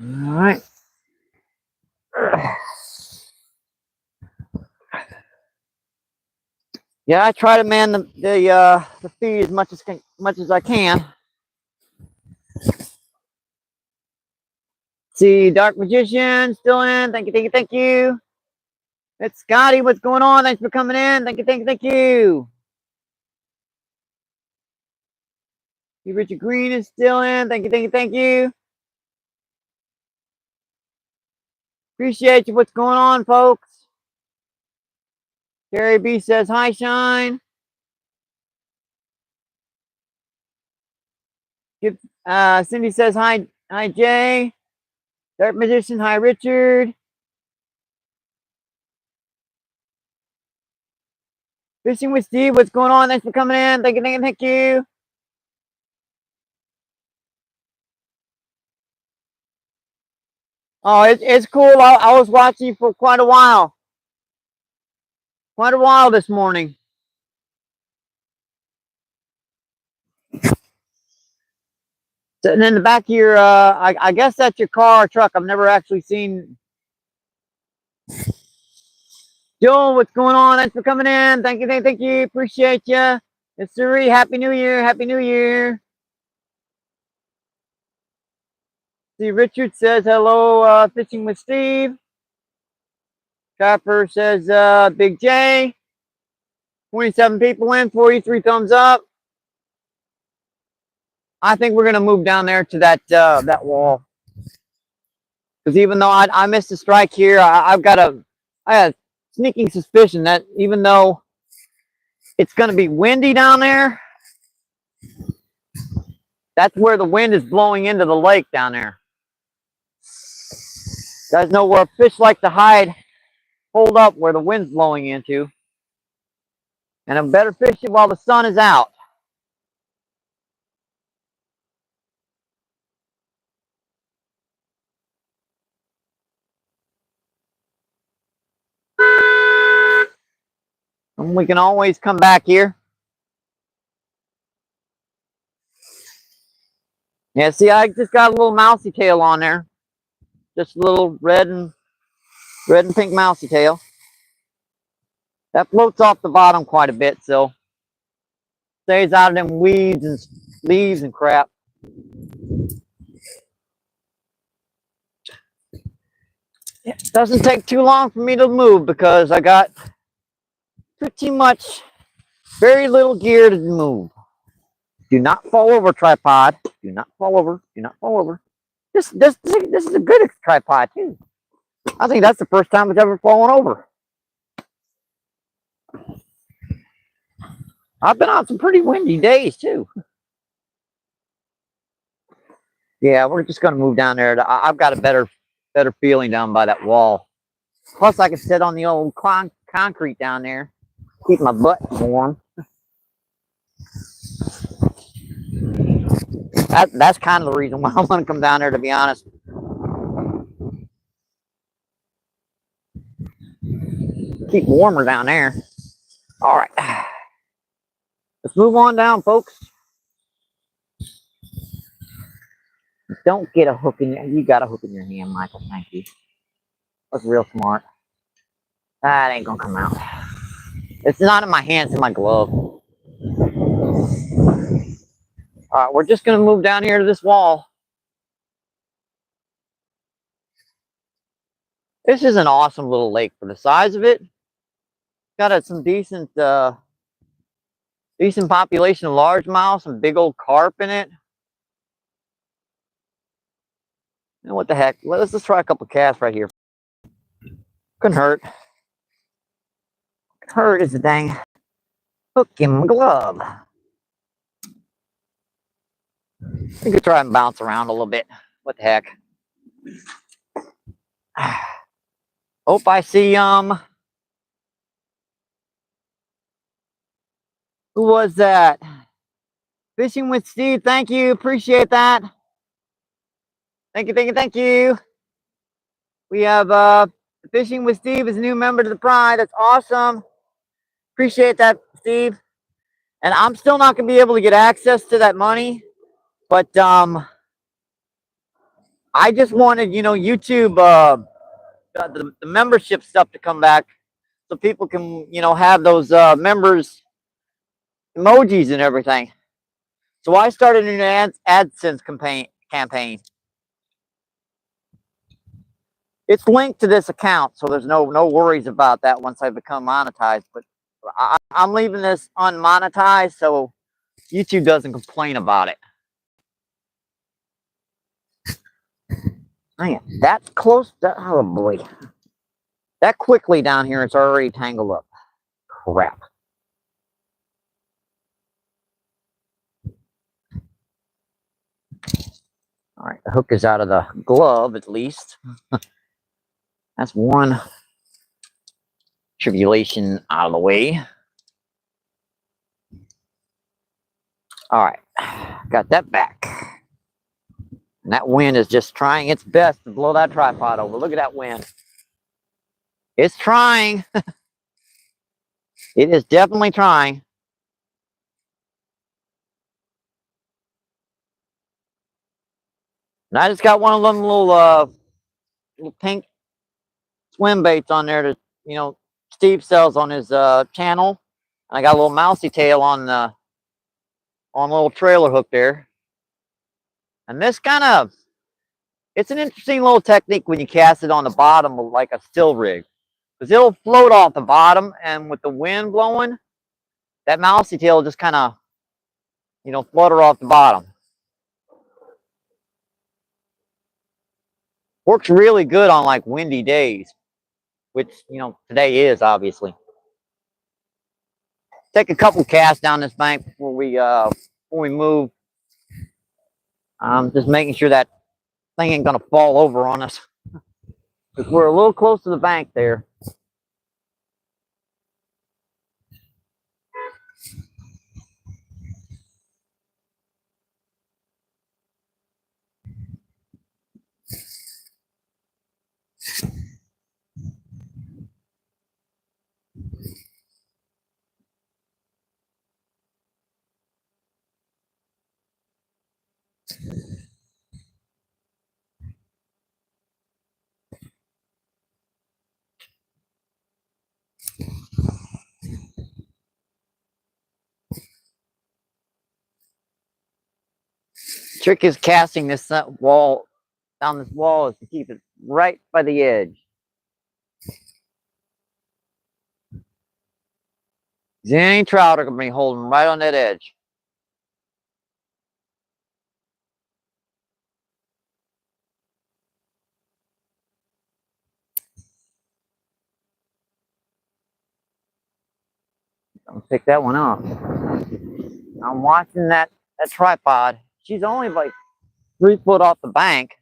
Speaker 1: All right. Yeah, I try to man the feed as much as I can. See, Dark Magician still in. Thank you, thank you, thank you. It's Scotty. What's going on? Thanks for coming in. Thank you, thank you, thank you. See, Richard Green is still in. Thank you, thank you, thank you. Appreciate you. What's going on, folks? Gary B says hi, Shine. Cindy says hi, Jay. Dark Magician, hi, Richard. Fishing with Steve, what's going on? Thanks for coming in. Thank you, thank you, thank you. Oh, it's cool. I was watching for quite a while. Quite a while this morning. Sitting in the back of your, I guess that's your car or truck. I've never actually seen. Joel, what's going on? Thanks for coming in. Thank you, thank you. Appreciate you. It's Suri. Happy New Year. Happy New Year. See, Richard says hello, fishing with Steve. Trapper says Big J. 27 people in, 43 thumbs up. I think we're gonna move down there to that wall. Because even though I missed a strike here, I had a sneaking suspicion that even though it's gonna be windy down there, that's where the wind is blowing into the lake down there. You guys know where fish like to hide, hold up where the wind's blowing into. And I'm better fishing while the sun is out. And we can always come back here. Yeah, see, I just got a little mousy tail on there. Just a little red and pink mousy tail. That floats off the bottom quite a bit, so stays out of them weeds and leaves and crap. It doesn't take too long for me to move because I got pretty much very little gear to move. Do not fall over, tripod. Do not fall over. Do not fall over. This is a good tripod too. I think that's the first time it's ever fallen over. I've been on some pretty windy days too. Yeah, we're just gonna move down there. I've got a better feeling down by that wall. Plus, I can sit on the old concrete down there, keep my butt warm. That's kind of the reason why I want to come down there, to be honest. Keep warmer down there. All right, let's move on down, folks. Don't get a hook in your. You got a hook in your hand, Michael. Thank you. That's real smart. That ain't gonna come out. It's not in my hand, it's in my glove. All right, we're just gonna move down here to this wall. This is an awesome little lake for the size of it. Got some decent population of largemouth, some big old carp in it. And what the heck? Let's just try a couple casts right here. Couldn't hurt. Hurt is a dang hook in my glove. We could try and bounce around a little bit. What the heck? Hope I see who was that? Fishing with Steve, thank you. Appreciate that. Thank you, thank you, thank you. We have Fishing with Steve is a new member to the Pride. That's awesome. Appreciate that, Steve. And I'm still not gonna be able to get access to that money, but I just wanted, YouTube, the membership stuff to come back so people can, have those members emojis and everything. So I started an AdSense campaign. It's linked to this account, so there's no worries about that once I become monetized. But I'm leaving this unmonetized so YouTube doesn't complain about it. Man, that's close. Oh boy, that quickly down here, it's already tangled up. Crap. All right, the hook is out of the glove at least. That's one tribulation out of the way. All right, got that back. And that wind is just trying its best to blow that tripod over. Look at that wind. It's trying. It is definitely trying. And I just got one of them little pink swim baits on there that Steve sells on his channel. And I got a little mousy tail on a little trailer hook there. And this it's an interesting little technique when you cast it on the bottom of like a still rig. Because it'll float off the bottom, and with the wind blowing, that mousy tail will just kind of, flutter off the bottom. Works really good on like windy days, which, today is obviously. Take a couple casts down this bank before we move. Just making sure that thing ain't gonna fall over on us. Because we're a little close to the bank there. Trick is casting this wall down this wall is to keep it right by the edge. Any trout are gonna be holding right on that edge. I'll pick that one up. I'm watching that tripod. She's only like 3 foot off the bank.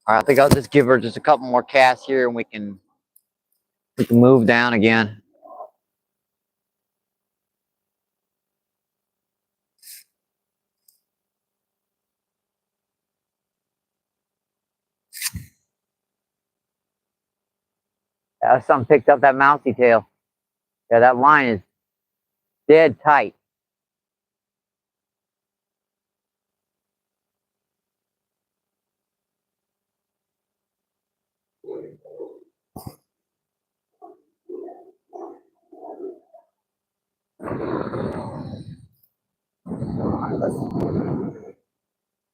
Speaker 1: All right, I think I'll just give her just a couple more casts here, and we can move down again. Something picked up that mousy tail. Yeah, that line is dead tight.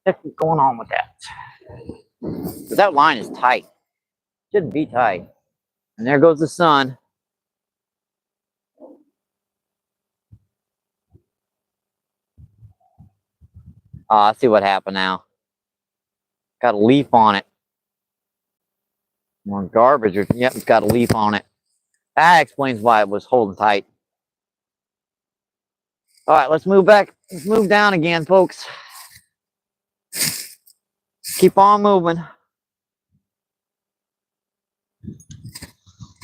Speaker 1: What's going on with that? But that line is tight. Shouldn't be tight. And there goes the sun. I see what happened now. Got a leaf on it. More garbage. Yep, it's got a leaf on it. That explains why it was holding tight. All right, let's move back. Let's move down again, folks. keep on moving.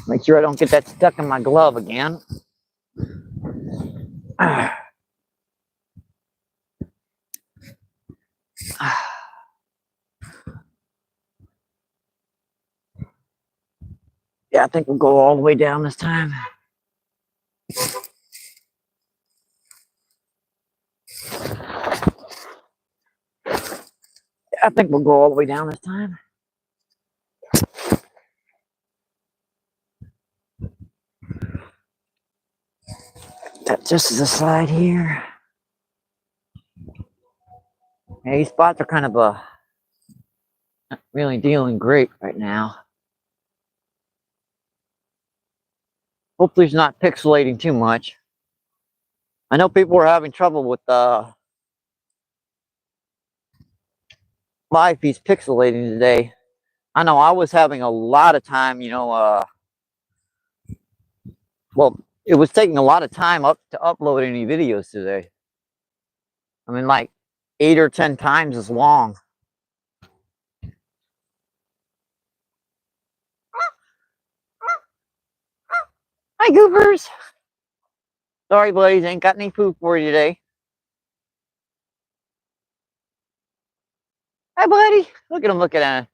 Speaker 1: Make sure I don't get that stuck in my glove again. Yeah, I think we'll go all the way down this time. I think we'll go all the way down this time. That just as a slide here. Yeah, these spots are kind of not really dealing great right now. Hopefully it's not pixelating too much. I know people were having trouble with live feeds pixelating today. I know I was having a lot of time, well, it was taking a lot of time to upload any videos today. I mean, like 8 or 10 times as long. Hi, goobers. Sorry, buddies, ain't got any food for you today. Hi, buddy. Look at him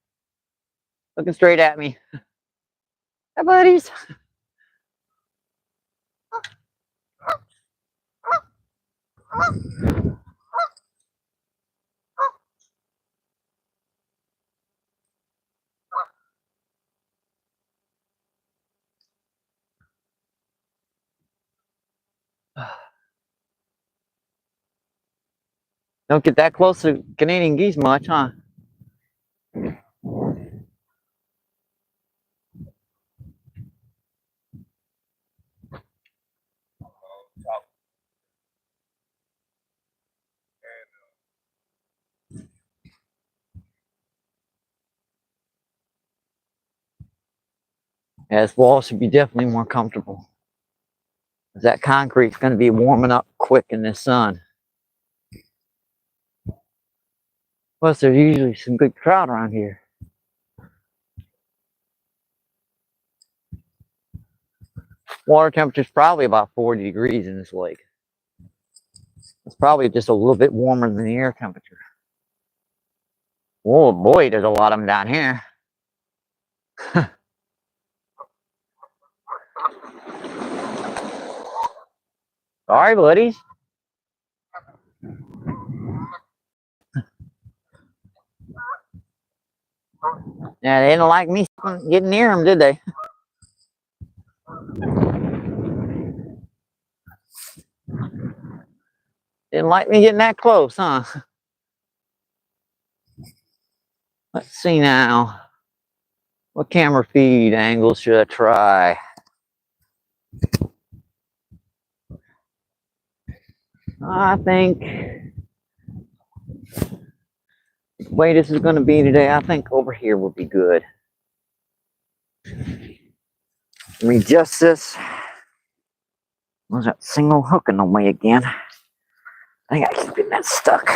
Speaker 1: looking straight at me. Hi, buddies. Don't get that close to Canadian geese much, huh? Yeah, this wall should be definitely more comfortable. That concrete's going to be warming up quick in the sun. Plus, there's usually some good trout around here. Water temperature's probably about 40 degrees in this lake. It's probably just a little bit warmer than the air temperature. Oh boy, there's a lot of them down here. Sorry, buddies. Yeah, they didn't like me getting near them, did they? Didn't like me getting that close, huh? Let's see now. What camera feed angle should I try? I think the way this is going to be today, I think over here will be good. Let me adjust this. Was that single hook in the way again? I think I keep getting that stuck.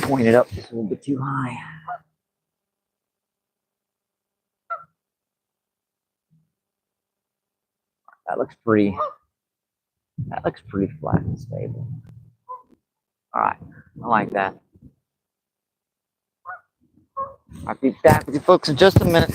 Speaker 1: Point it up just a little bit too high. That looks pretty flat and stable. All right, I like that. I'll be back with you folks in just a minute.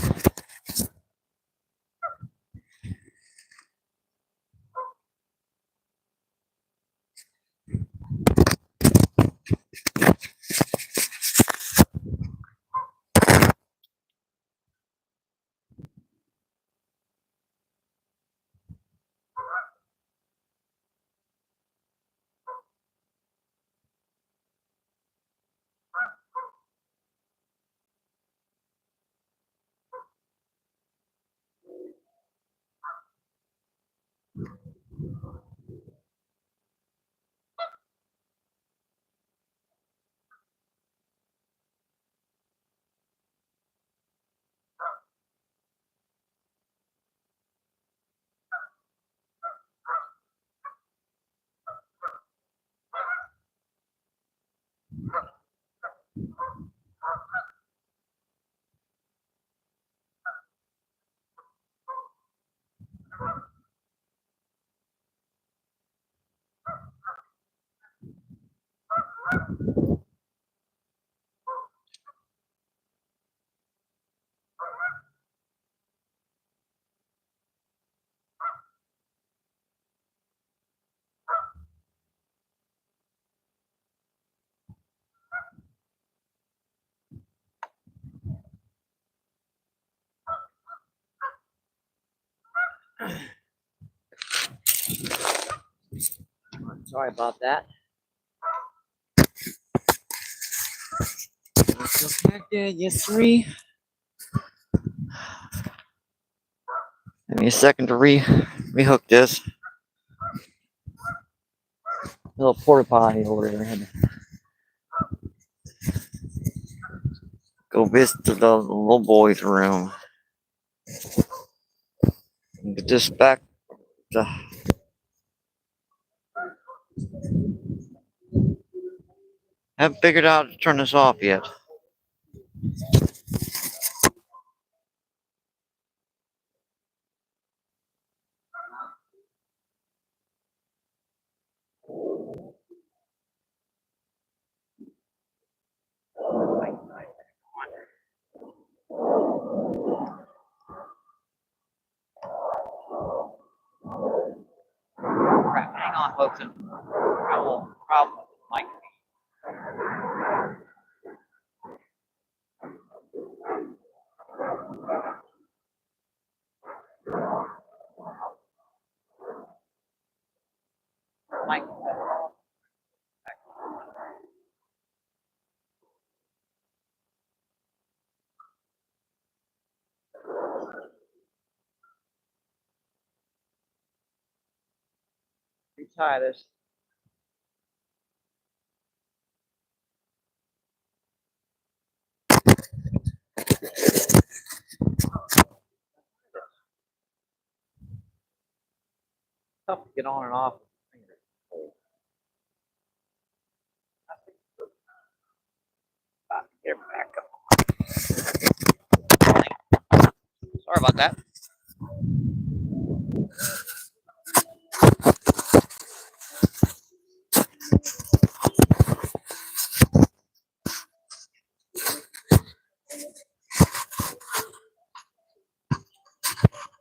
Speaker 1: Sorry about that. Still connected. Yes, 3. Give me a second to rehook this. Little porta potty over there. Go visit the little boy's room. Get this back to. Haven't figured out how to turn this off yet. Crap, hang on, folks. Problem, Mike. Mike. Retire this. Tough to get on and off. Get back up. Sorry about that.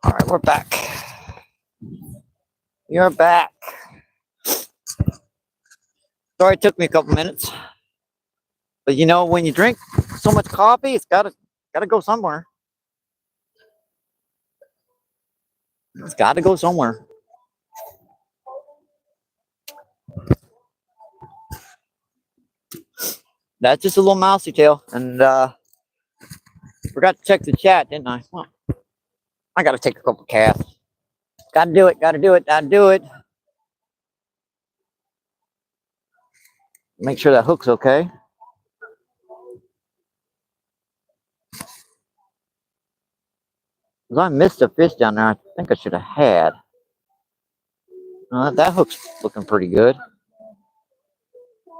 Speaker 1: All right, we're back. You're back. Sorry it took me a couple minutes. But you know, when you drink so much coffee, it's gotta go somewhere. It's gotta go somewhere. That's just a little mousy tail. And forgot to check the chat, didn't I? Well, I gotta take a couple casts. Gotta do it, gotta do it, gotta do it. Make sure that hook's okay. Because I missed a fish down there I think I should have had. That hook's looking pretty good.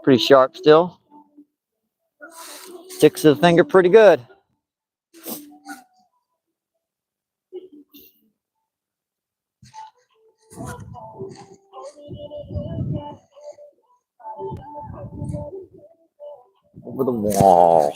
Speaker 1: Pretty sharp still. Sticks to the finger pretty good. Over the wall.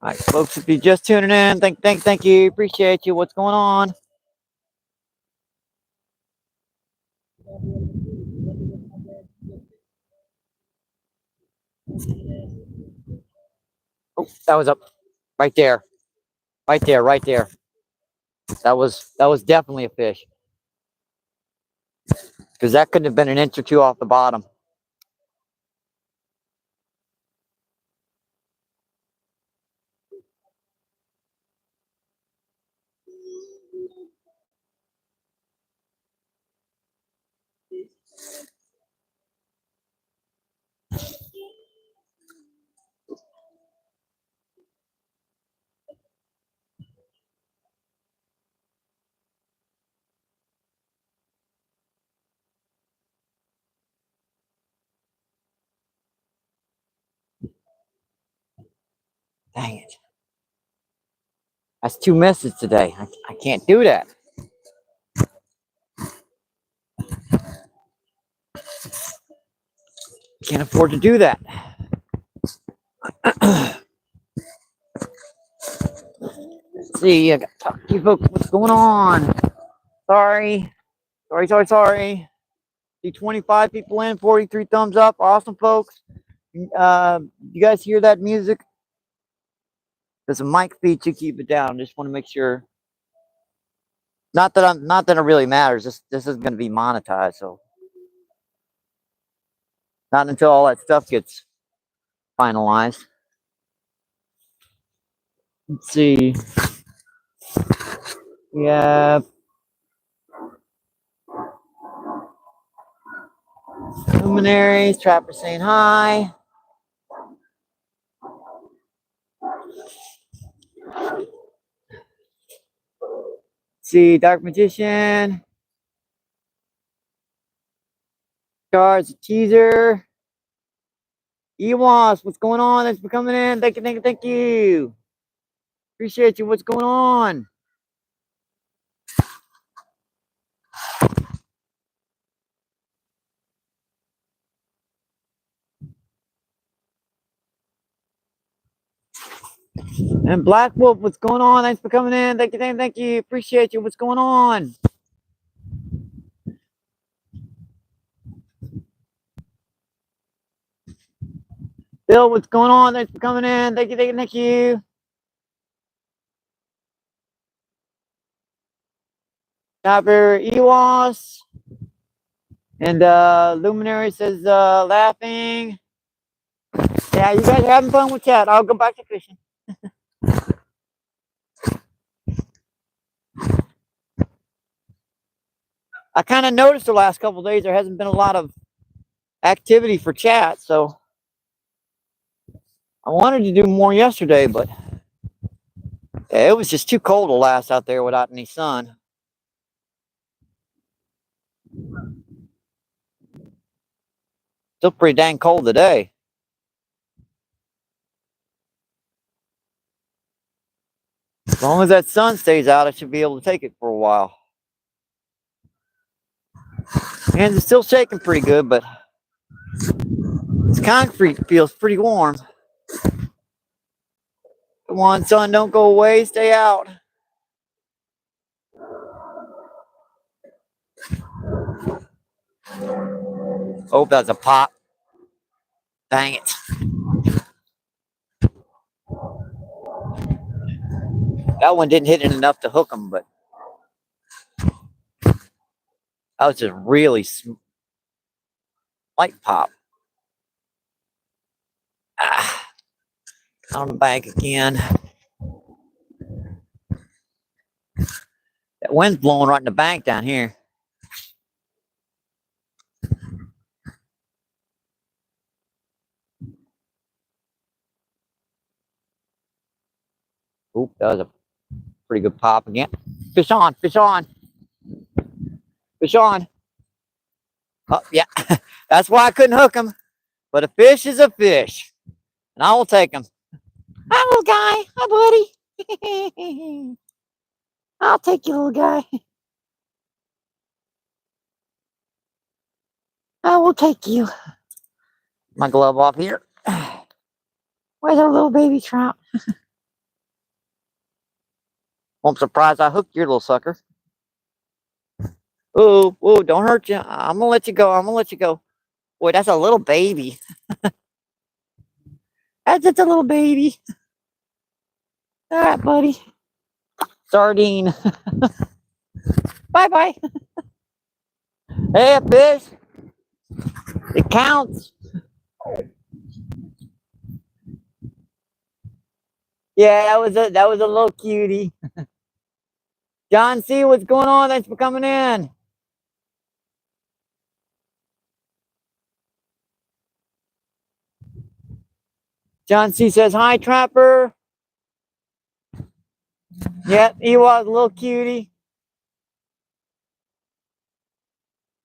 Speaker 1: All right, folks, if you're just tuning in, thank you, appreciate you. What's going on? Oh, that was up, right there, right there, right there. That was definitely a fish, because that couldn't have been an inch or two off the bottom. Dang it. That's 2 misses today. I can't do that. Can't afford to do that. Let's see, I got to talk to you folks. What's going on? Sorry. See 25 people in, 43 thumbs up. Awesome, folks. You guys hear that music? There's a mic feed to keep it down. Just want to make sure. Not that it really matters. This is going to be monetized, so not until all that stuff gets finalized. Let's see. We have luminaries, trapper saying hi. Let's see, dark magician. Cards, a teaser. Ewas, what's going on? Thanks for coming in. Thank you, thank you. Appreciate you. What's going on? And Black Wolf, what's going on? Thanks for coming in. Thank you, thank you. Appreciate you. What's going on? Bill, what's going on? Thanks for coming in. Thank you, thank you. Chopper Ewas. And Luminary says laughing. Yeah, you guys are having fun with chat. I'll go back to fishing. I kind of noticed the last couple of days there hasn't been a lot of activity for chat, so I wanted to do more yesterday, but yeah, it was just too cold to last out there without any sun. Still pretty dang cold today. As long as that sun stays out, I should be able to take it for a while. Hands are still shaking pretty good, but this concrete feels pretty warm. Come on, sun, don't go away. Stay out. Oh, that's a pop. Dang it. That one didn't hit it enough to hook him, but that was just really light pop. On the bank again. That wind's blowing right in the bank down here. Oop, that was a pretty good pop again. Fish on, fish on. Fish on. Oh, yeah. That's why I couldn't hook him. But a fish is a fish. And I will take him. Hi, little guy. Hi, buddy. I'll take you, little guy. I will take you. My glove off here. Where's our little baby trout? Well, I'm surprised I hooked your little sucker. Oh, don't hurt you. I'm gonna let you go. I'm gonna let you go. Boy, that's a little baby. That's just a little baby. All right, buddy. Sardine. Bye-bye. Hey, a fish. It counts. Yeah, that was a little cutie. John C, what's going on? Thanks for coming in. John C says, hi, Trapper. Yep, he was a little cutie.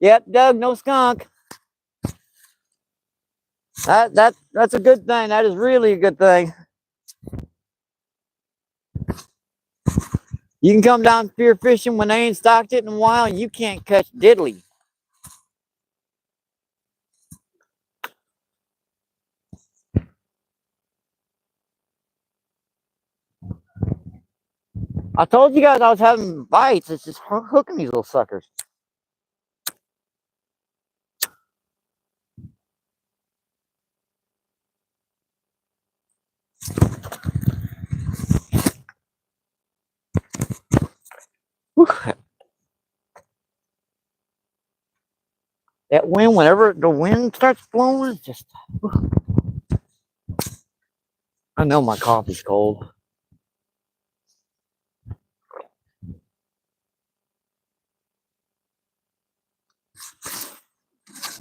Speaker 1: Yep, Doug, no skunk. That's a good thing. That is really a good thing. You can come down spear fishing when they ain't stocked it in a while and you can't catch diddly. I told you guys I was having bites. It's just hooking these little suckers. Whew. That wind, whenever the wind starts blowing, it's just. Whew. I know my coffee's cold.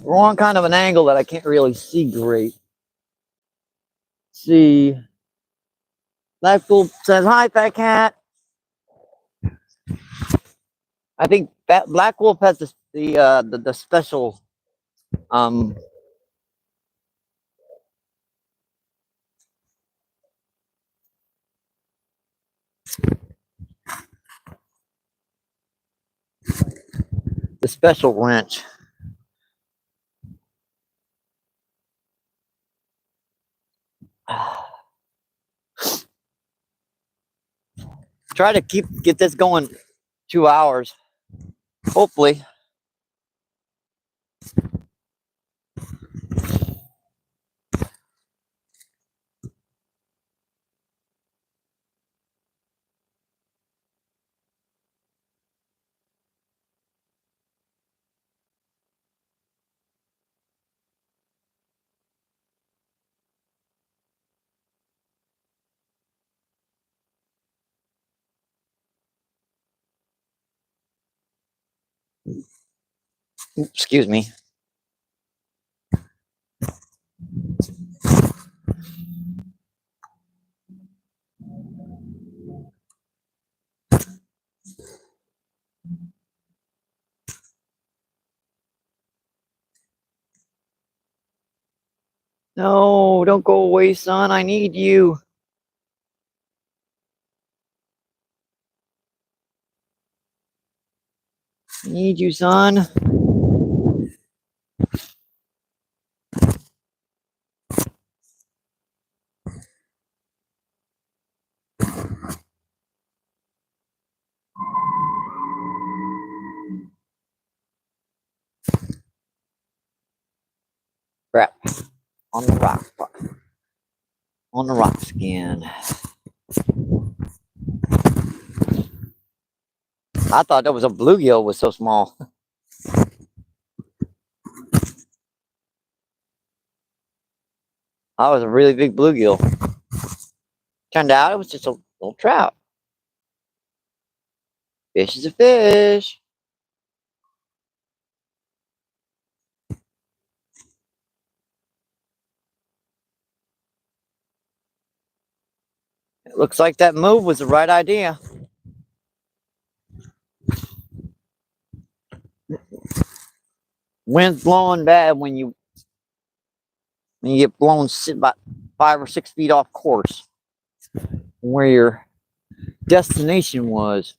Speaker 1: We're on kind of an angle that I can't really see great. Let's see. Black Wolf says, hi, Fat Cat. I think that Black Wolf has the special the special wrench. Try to get this going 2 hours. Hopefully. Excuse me. No, don't go away, son. I need you. I need you, son. Crap. On the rock. On the rock skin. I thought that was a bluegill was so small. I was a really big bluegill. Turned out it was just a little trout. Fish is a fish. It looks like that move was the right idea. Wind's blowing bad when you get blown about 5 or 6 feet off course where your destination was.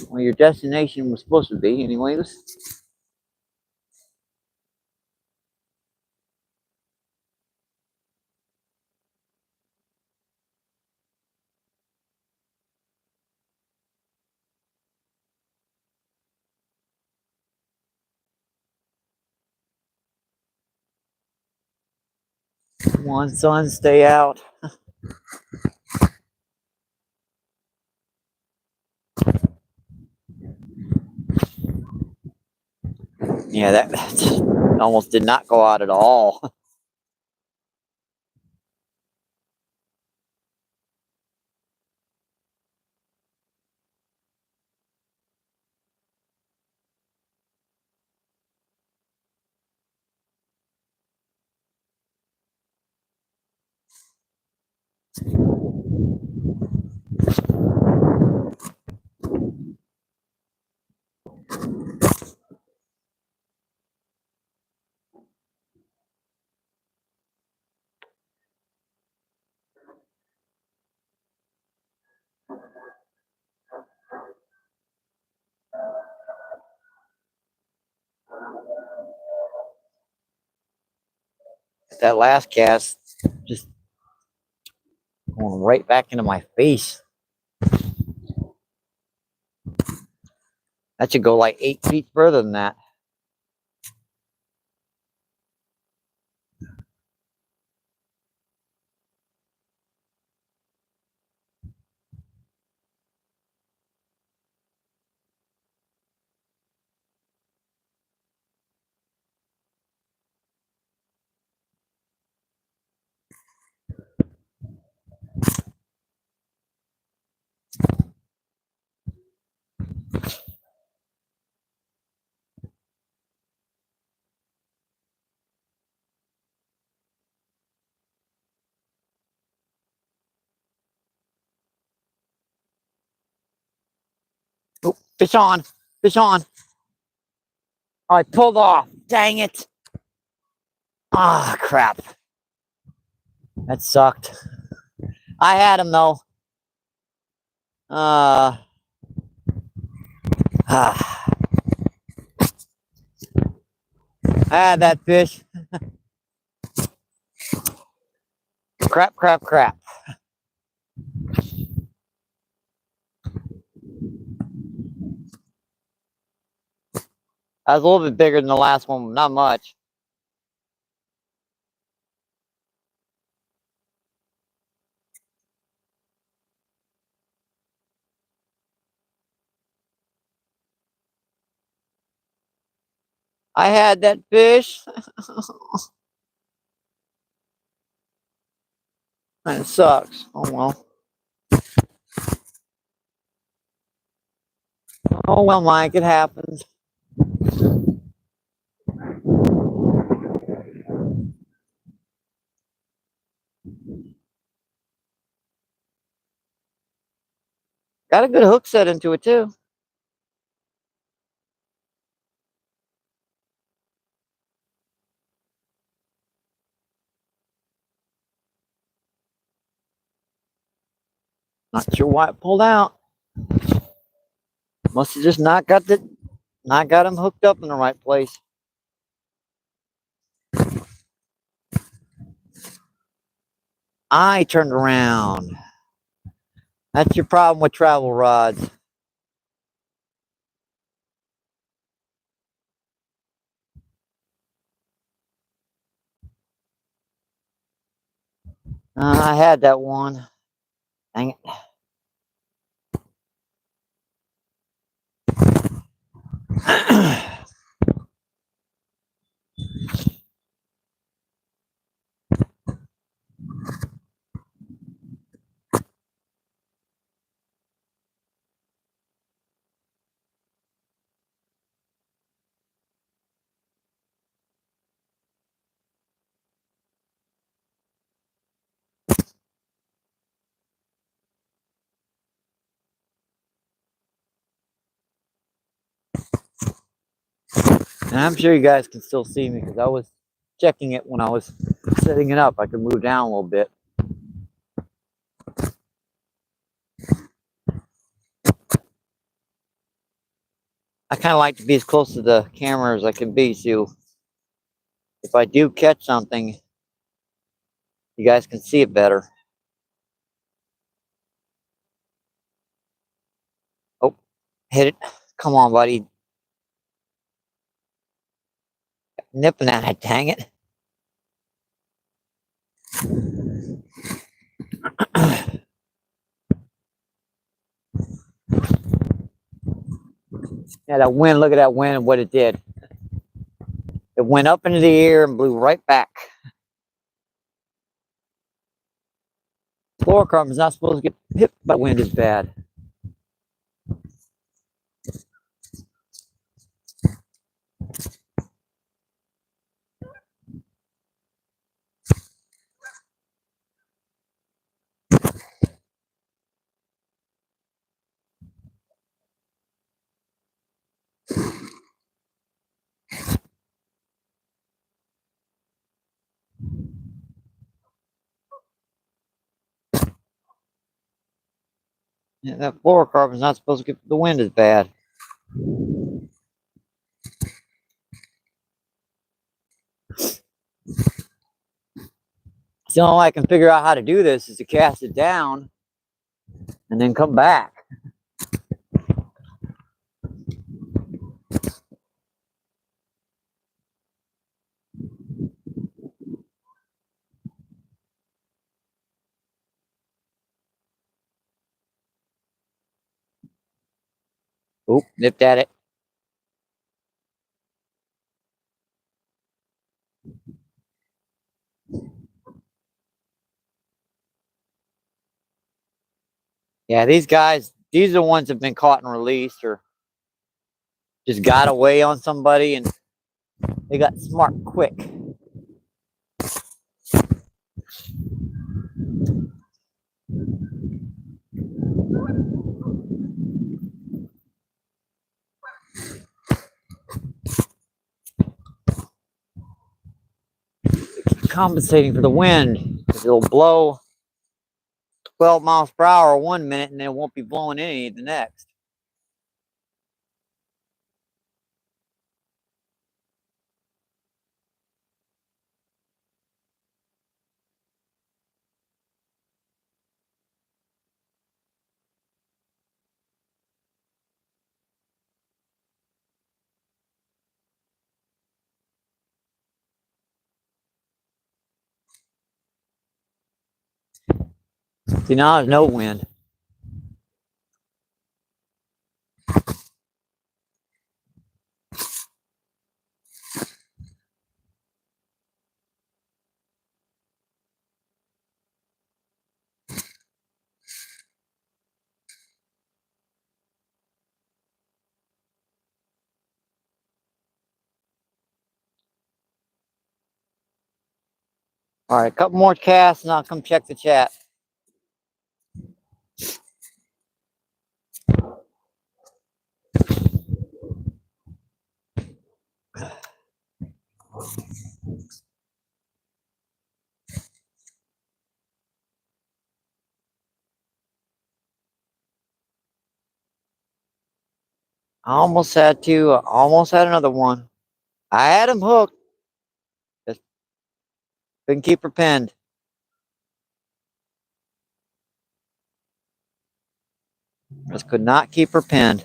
Speaker 1: Where your destination was supposed to be, anyways. Come on, son, stay out. Yeah, that almost did not go out at all. That last cast just going right back into my face. That should go like 8 feet further than that. Oh, fish on. Fish on. Oh, I pulled off. Dang it. Ah, crap. That sucked. I had him though. I had that fish. Crap, crap, crap. That was a little bit bigger than the last one, not much. I had that fish. And it sucks. Oh well. Oh well, Mike, it happens. Got a good hook set into it too. Not sure why it pulled out. Must have just not got him hooked up in the right place. I turned around. That's your problem with travel rods. I had that one. Dang it. And I'm sure you guys can still see me because I was checking it when I was setting it up. I could move down a little bit. I kind of like to be as close to the camera as I can be, so if I do catch something, you guys can see it better. Oh, hit it. Come on, buddy. Nipping at it, dang it. Yeah, that wind, look at that wind and what it did. It went up into the air and blew right back. Fluorocarbon is not supposed to get hit by wind as bad. Yeah, that fluorocarbon is not supposed to get the wind as bad. The only way I can figure out how to do this is to cast it down and then come back. Oop, nipped at it. Yeah, these guys, these are the ones that have been caught and released or just got away on somebody and they got smart quick. compensating for the wind. It'll blow 12 miles per hour 1 minute and then it won't be blowing any the next. See, now there's no wind. All right, a couple more casts and I'll come check the chat. I almost had another one. I had him hooked. Just couldn't keep her pinned. Just could not keep her pinned.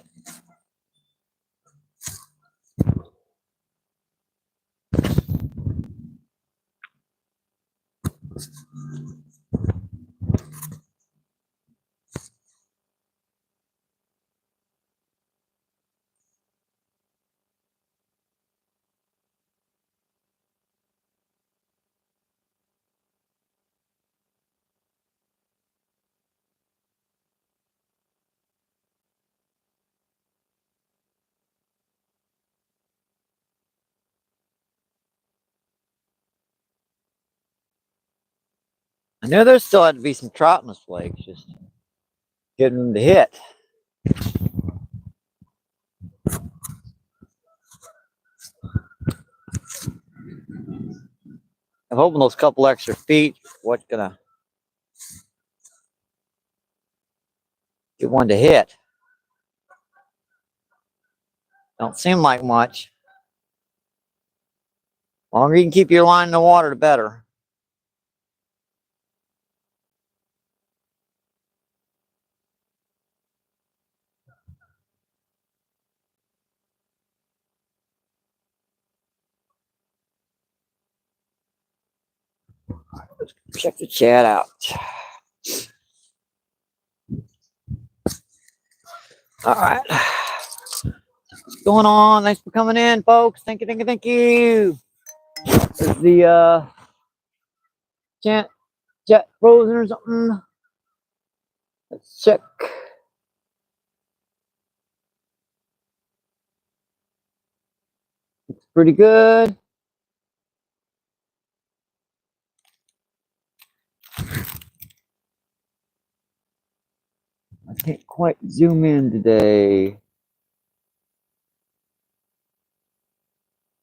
Speaker 1: I knew there still had to be some trout in this lake, just getting them to hit. I'm hoping those couple extra feet, what's gonna get one to hit. Don't seem like much. The longer you can keep your line in the water, the better. Let's check the chat out. All right. What's going on? Thanks for coming in, folks. Thank you, thank you, thank you. Is the chat frozen or something? Let's check. It's pretty good. I can't quite zoom in today.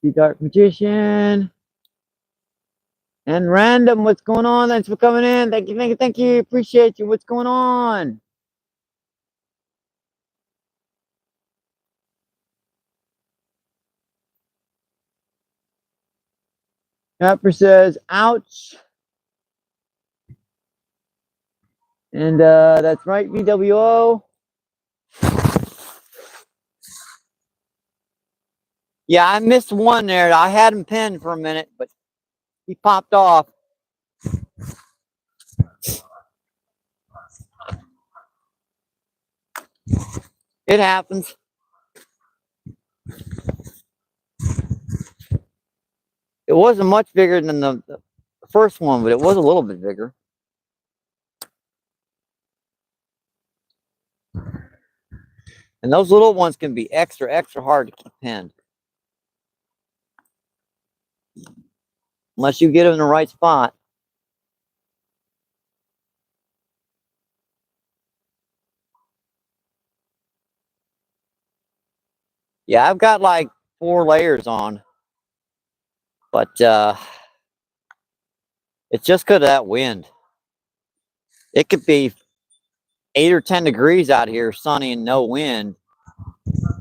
Speaker 1: The Dark Magician. And Random, what's going on? Thanks for coming in. Thank you, thank you, thank you. Appreciate you. What's going on? Capper says, ouch. And that's right, VWO. Yeah, I missed one there. I had him pinned for a minute, but he popped off. It happens. It wasn't much bigger than the first one, but it was a little bit bigger. And those little ones can be extra, extra hard to keep pinned. Unless you get them in the right spot. Yeah, I've got like 4 layers on. But It's just because of that wind. It could be 8 or 10 degrees out here, sunny and no wind.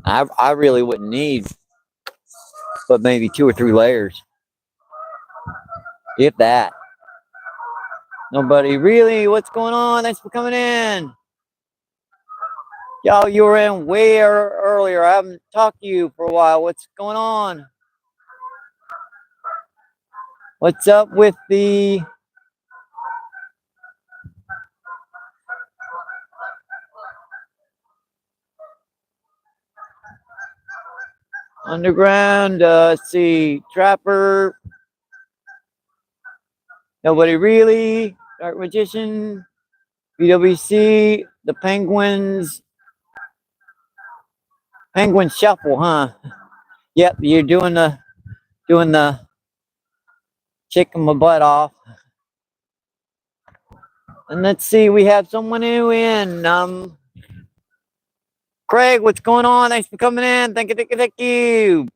Speaker 1: I really wouldn't need but maybe 2 or 3 layers, if that. Nobody really. What's going on? Thanks for coming in. Y'all, you were in way earlier. I haven't talked to you for a while. What's going on? What's up with the underground? Let's see. Trapper. Nobody really. Dark Magician. BWC. The Penguins. Penguin Shuffle, huh? Yep, you're doing the chicken my butt off. And let's see, we have someone new in. Craig, what's going on? Thanks for coming in. Thank you, thank you, thank you.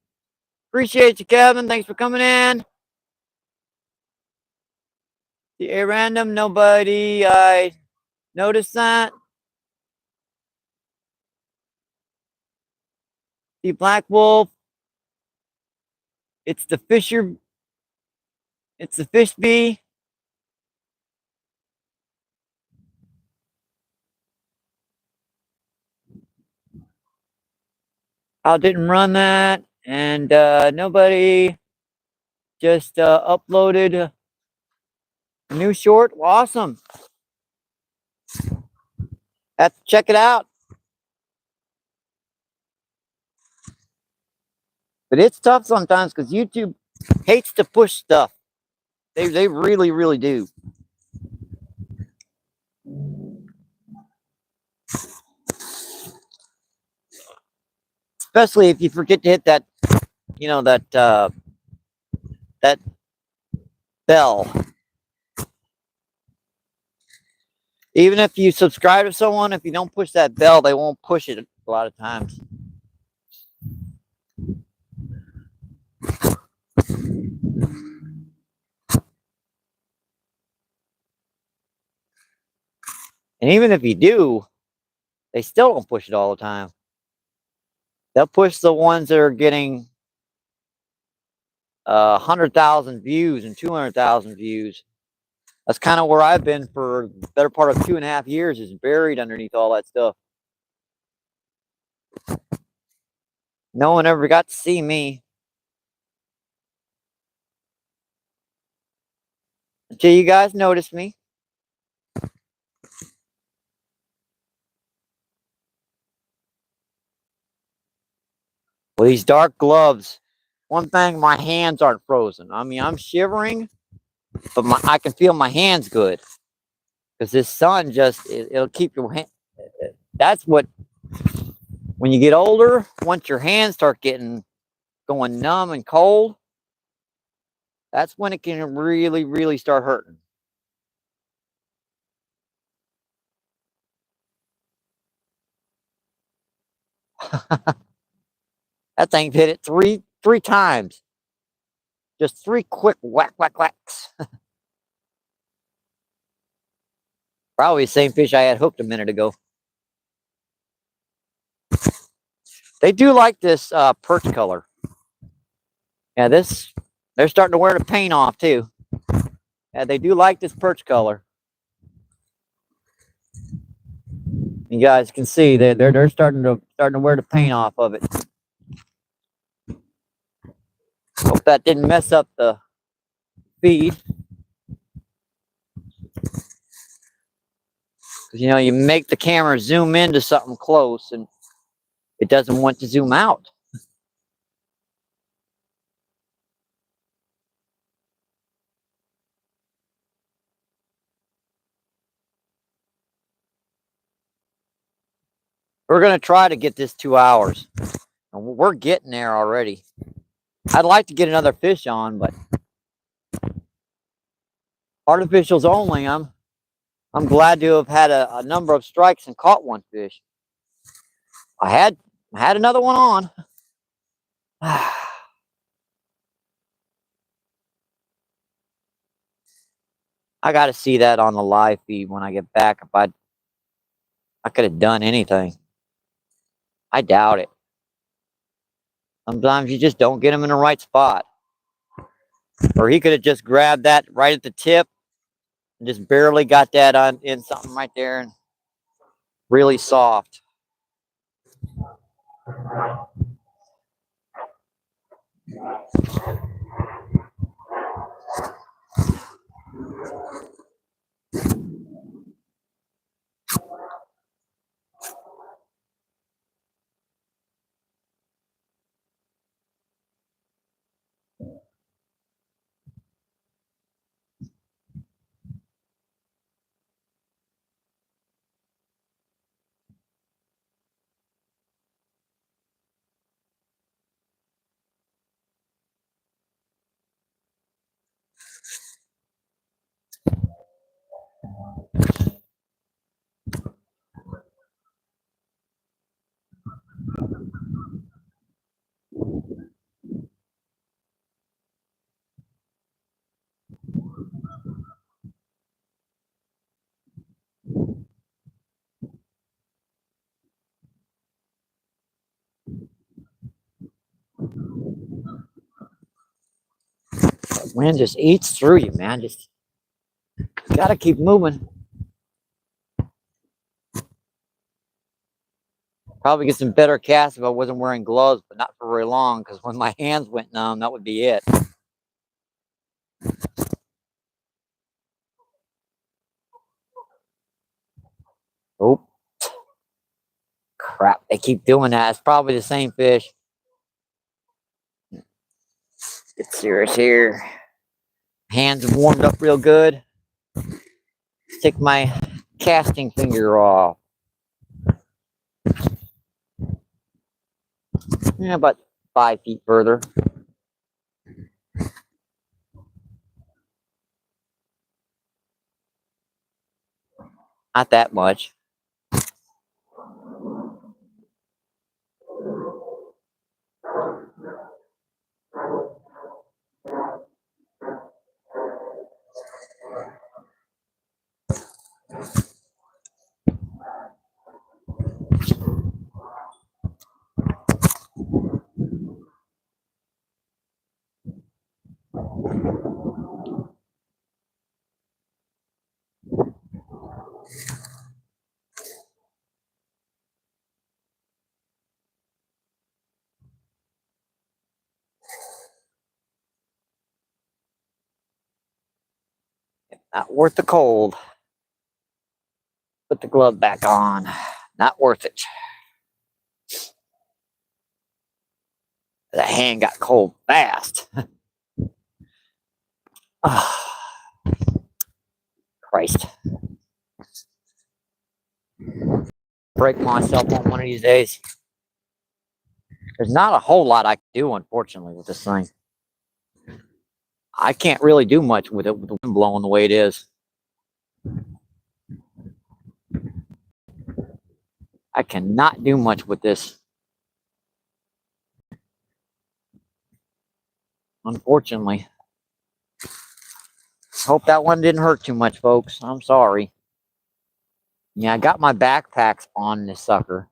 Speaker 1: Appreciate you, Kevin. Thanks for coming in. The random, nobody. I noticed that. The Black Wolf. It's the Fisher. It's the Fish Bee. I didn't run that, and nobody just uploaded a new short. Awesome. Have to check it out. But it's tough sometimes because YouTube hates to push stuff. They really, really do. Especially if you forget to hit that, that bell. Even if you subscribe to someone, if you don't push that bell, they won't push it a lot of times. And even if you do, they still don't push it all the time. They'll push the ones that are getting 100,000 views and 200,000 views. That's kind of where I've been for the better part of 2.5 years, is buried underneath all that stuff. No one ever got to see me. Until you guys noticed me. Well, these dark gloves. One thing, my hands aren't frozen. I mean, I'm shivering, but I can feel my hands good. Because this sun it'll keep your hand. That's what, when you get older, once your hands start going numb and cold, that's when it can really, really start hurting. That thing hit it three times. Just 3 quick whacks. Probably the same fish I had hooked a minute ago. They do like this perch color. Yeah, they're starting to wear the paint off too. Yeah, they do like this perch color. You guys can see they're starting to wear the paint off of it. Hope that didn't mess up the feed. Because you make the camera zoom into something close and it doesn't want to zoom out. We're going to try to get this 2 hours. And we're getting there already. I'd like to get another fish on, but artificials only. I'm glad to have had a number of strikes and caught one fish. I had another one on. I got to see that on the live feed when I get back. If I could have done anything. I doubt it. Sometimes you just don't get him in the right spot. Or he could have just grabbed that right at the tip and just barely got that on in something right there and really soft. The wind just eats through you, man. Just gotta keep moving. Probably get some better casts if I wasn't wearing gloves, but not for very long, because when my hands went numb, that would be it. Oh, crap. They keep doing that. It's probably the same fish. Get serious here. Hands warmed up real good. Take my casting finger off. Yeah, about 5 feet further. Not that much. Not worth the cold. Put the glove back on. Not worth it. The hand got cold fast. Oh, Christ. Break myself on one of these days. There's not a whole lot I can do, unfortunately, with this thing. I can't really do much with it with the wind blowing the way it is. I cannot do much with this. Unfortunately. Hope that one didn't hurt too much, folks. I'm sorry. Yeah, I got my backpacks on this sucker.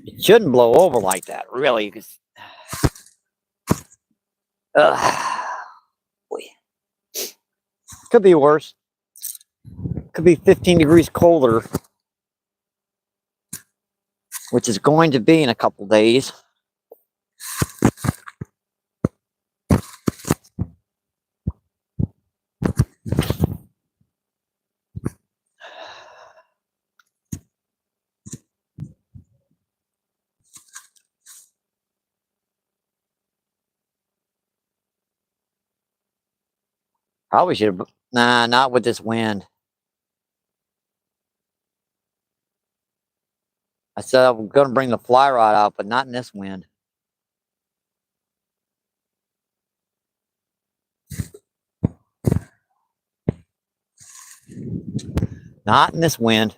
Speaker 1: It shouldn't blow over like that, really, because boy. Could be worse. Could be 15 degrees colder, which is going to be in a couple days. Probably should have. Nah, not with this wind. I said I'm going to bring the fly rod out, but not in this wind. Not in this wind.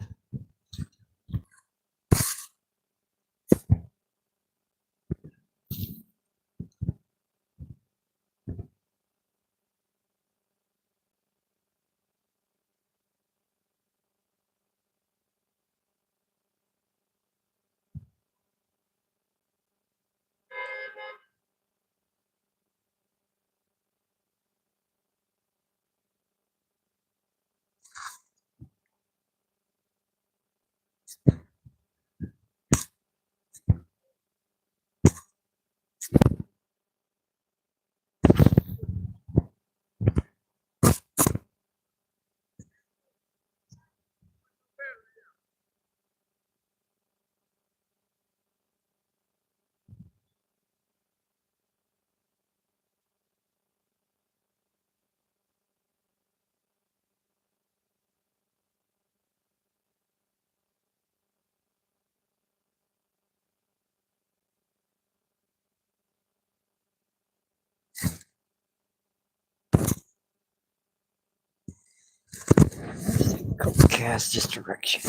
Speaker 1: Go cast this direction.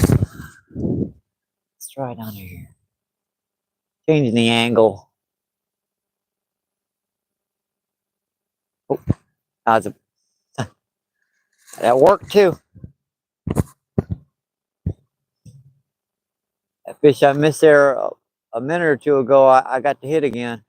Speaker 1: Let's try down here. Changing the angle. Oh, that worked too. That fish I missed there a minute or two ago, I got to hit again.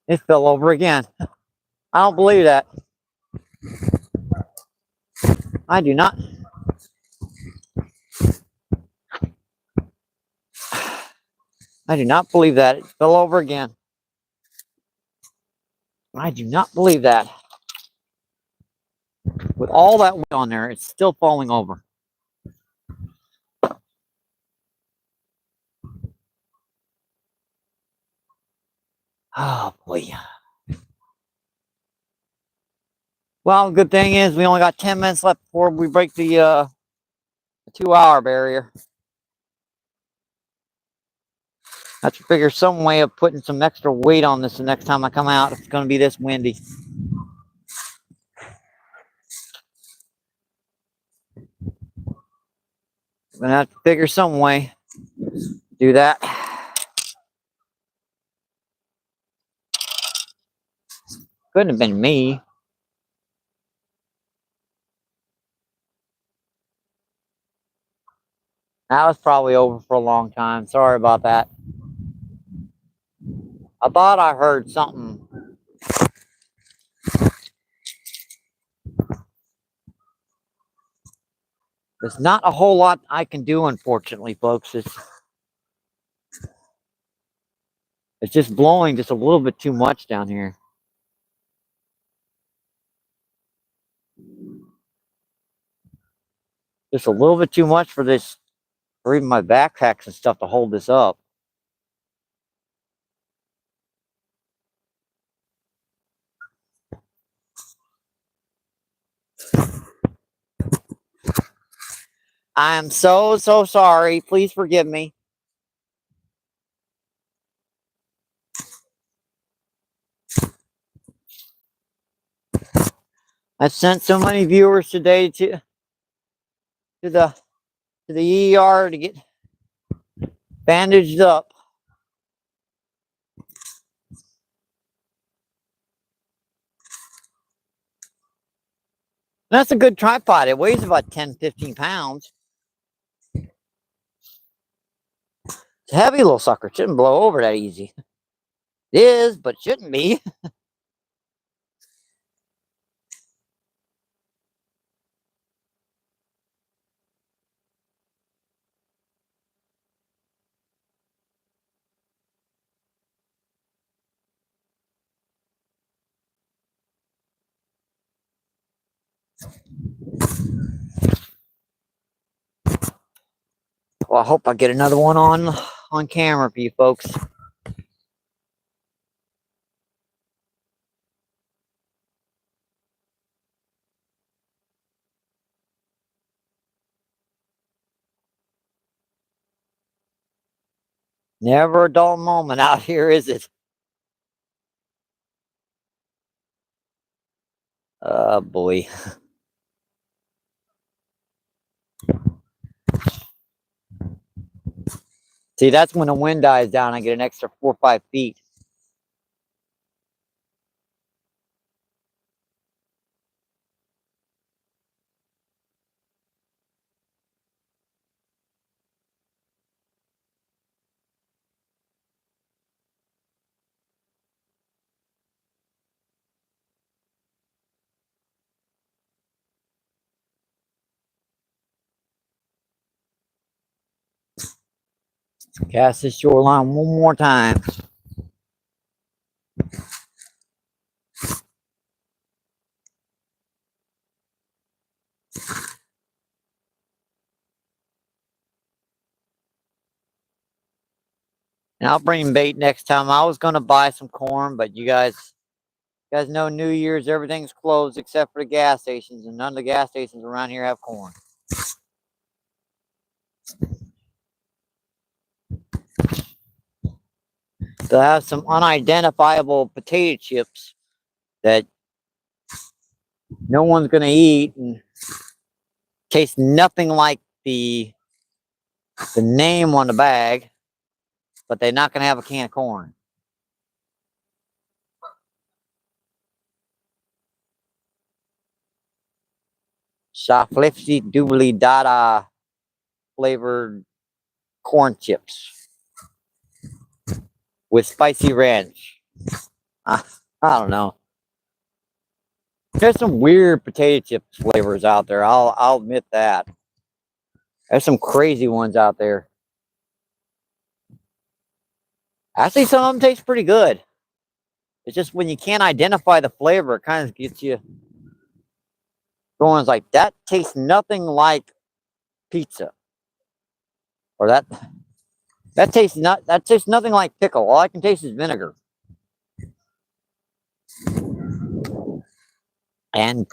Speaker 1: It fell over again. I don't believe that. I do not. I do not believe that. It fell over again. I do not believe that. With all that weight on there, it's still falling over. Oh boy. Well, good thing is we only got 10 minutes left before we break the 2-hour barrier. I have to figure some way of putting some extra weight on this the next time I come out if it's going to be this windy. I'm going to have to figure some way to do that. Couldn't have been me. That was probably over for a long time. Sorry about that. I thought I heard something. There's not a whole lot I can do, unfortunately, folks. It's just blowing just a little bit too much down here. Just a little bit too much for this, or even my backpacks and stuff to hold this up. I am so sorry. Please forgive me. I've sent so many viewers today to the ER to get bandaged up. That's a good tripod. It weighs about 10-15 pounds. It's a heavy little sucker. It shouldn't blow over that easy. It is, but it shouldn't be. Well, I hope I get another one on camera for you folks. Never a dull moment out here, is it? Oh boy. See, that's when the wind dies down. I get an extra 4 or 5 feet. Cast this shoreline one more time. And I'll bring bait next time. I was gonna buy some corn, but you guys know New Year's everything's closed except for the gas stations, and none of the gas stations around here have corn. They'll have some unidentifiable potato chips that no one's gonna eat and taste nothing like the name on the bag, but they're not gonna have a can of corn. Shoplifty doobly dada flavored corn chips with spicy ranch. I don't know. There's some weird potato chip flavors out there. I'll admit that. There's some crazy ones out there. Actually, some of them taste pretty good. It's just when you can't identify the flavor, it kind of gets you going. It's like, that tastes nothing like pizza, or that tastes nothing like pickle. All I can taste is vinegar. And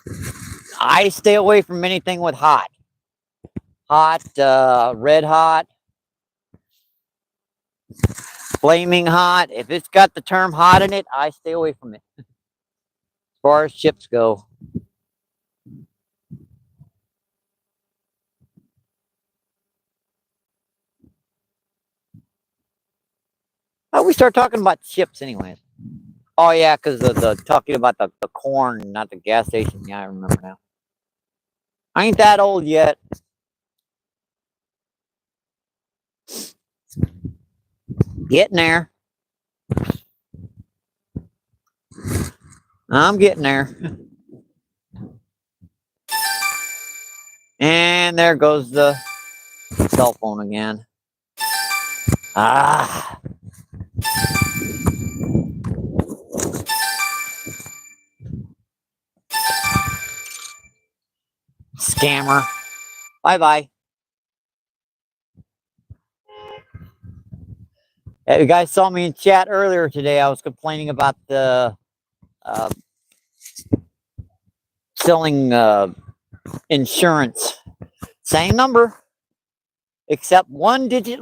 Speaker 1: I stay away from anything with hot, red hot, flaming hot. If it's got the term hot in it, I stay away from it. As far as chips go. How we start talking about chips anyways? Oh yeah, because the talking about the corn, not the gas station. Yeah, I remember now. I ain't that old yet. Getting there. I'm getting there. And there goes the cell phone again. Ah. Scammer. Bye-bye. Hey, you guys saw me in chat earlier today. I was complaining about the selling insurance. Same number, except 1 digit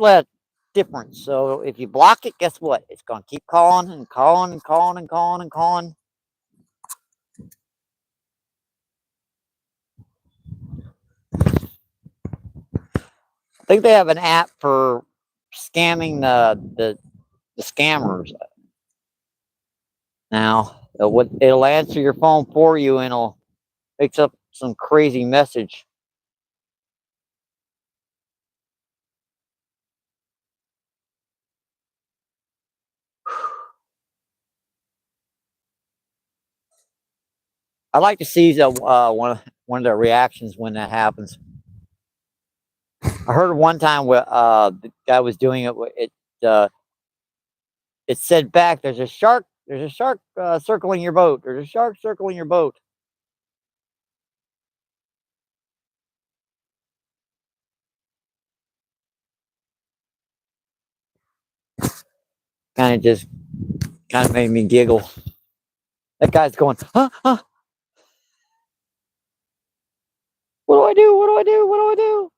Speaker 1: difference. So if you block it, guess what? It's going to keep calling and calling and calling and calling and calling. I think they have an app for scamming the scammers. Now, it'll answer your phone for you, and it'll make up some crazy message. I like to see one of the reactions when that happens. I heard one time where the guy was doing it. It said back, "There's a shark. There's a shark circling your boat. There's a shark circling your boat." kind of made me giggle. That guy's going, huh, huh. What do I do? What do I do? What do I do?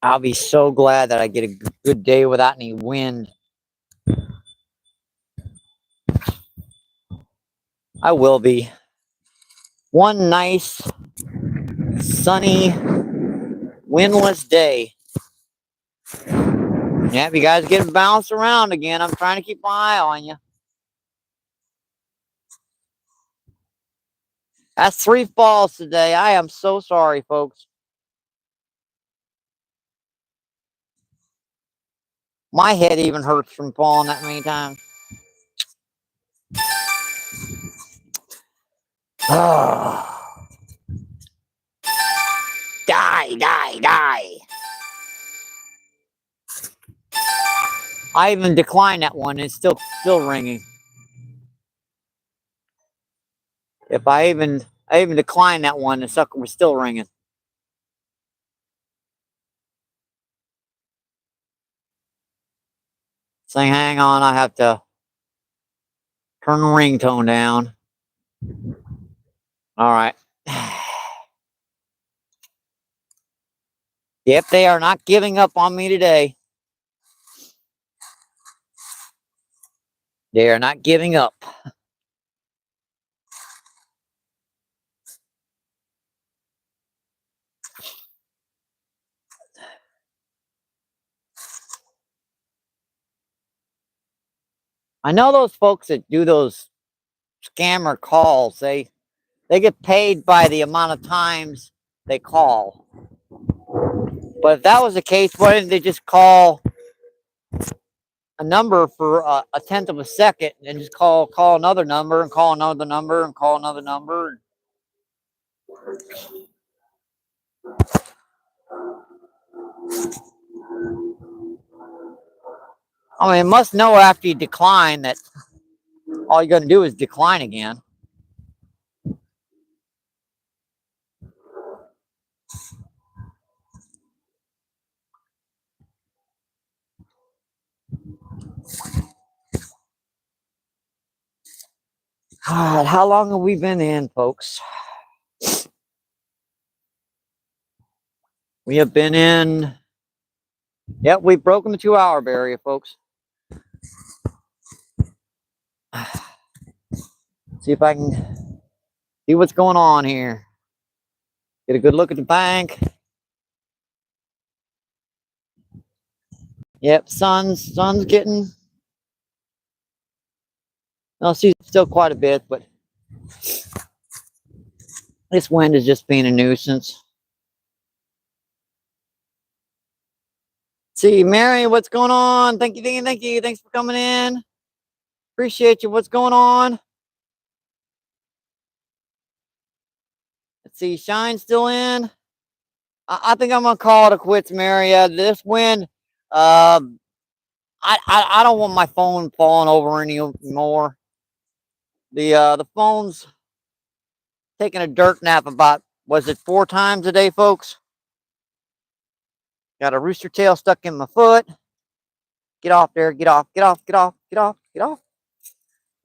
Speaker 1: I'll be so glad that I get a good day without any wind. I will be. One nice, sunny, windless day. Yep, you guys getting bounced around again. I'm trying to keep my eye on you. That's 3 falls today. I am so sorry, folks. My head even hurts from falling that many times. Die, die, die. I even declined that one. It's still ringing. If I even declined that one, the sucker was still ringing. Saying, hang on, I have to turn the ringtone down. All right. Yep, they are not giving up on me today. They are not giving up. I know those folks that do those scammer calls. They get paid by the amount of times they call. But if that was the case, why didn't they just call a number for a tenth of a second and just call another number and call another number and call another number? I mean, it must know after you decline that all you're going to do is decline again. God, how long have we been in, folks? We have been in. Yep, we've broken the 2-hour barrier, folks. See if I can see what's going on here. Get a good look at the bank. Yep, sun's getting. I'll see still quite a bit, but this wind is just being a nuisance. See, Mary, what's going on? Thank you. Thanks for coming in. Appreciate you. What's going on? Let's see, Shine's still in. I think I'm gonna call it a quits, Mary. This wind, I don't want my phone falling over anymore. The phone's taking a dirt nap about, was it 4 times a day, folks? Got a rooster tail stuck in my foot. Get off there, get off. You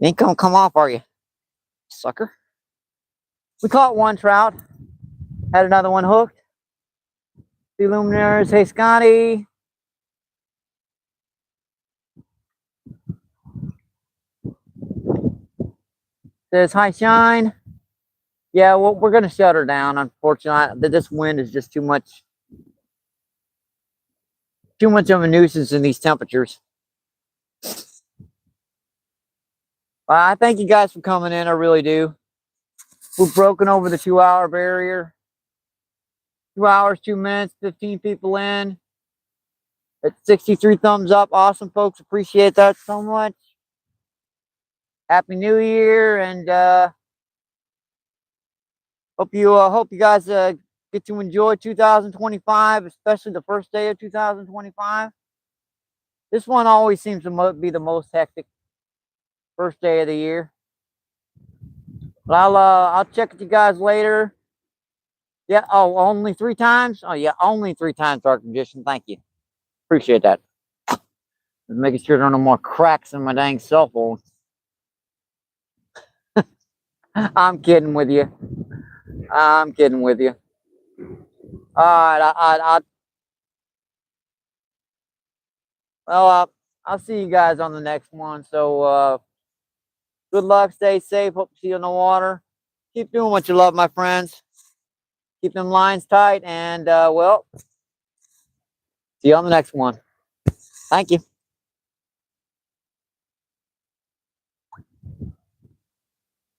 Speaker 1: ain't gonna come off, are you, sucker? We caught 1 trout. Had another one hooked. The luminaries, hey Scotty. Says hi Shine. Yeah, well, we're gonna shut her down. Unfortunately, this wind is just too much of a nuisance in these temperatures. I thank you guys for coming in. I really do. We've broken over the 2-hour barrier. 2 hours, 2 minutes, 15 people in. It's 63 thumbs up. Awesome, folks. Appreciate that so much. Happy New Year, and hope you guys get to enjoy 2025, especially the first day of 2025. This one always seems to be the most hectic first day of the year. But I'll check with you guys later. Yeah. Oh, only 3 times. Oh yeah, only 3 times, Dark Magician. Thank you. Appreciate that. Just making sure there are no more cracks in my dang cell phone. I'm kidding with you. I'm kidding with you. All right. I'll see you guys on the next one. So good luck. Stay safe. Hope to see you in the water. Keep doing what you love, my friends. Keep them lines tight. And well, see you on the next one. Thank you.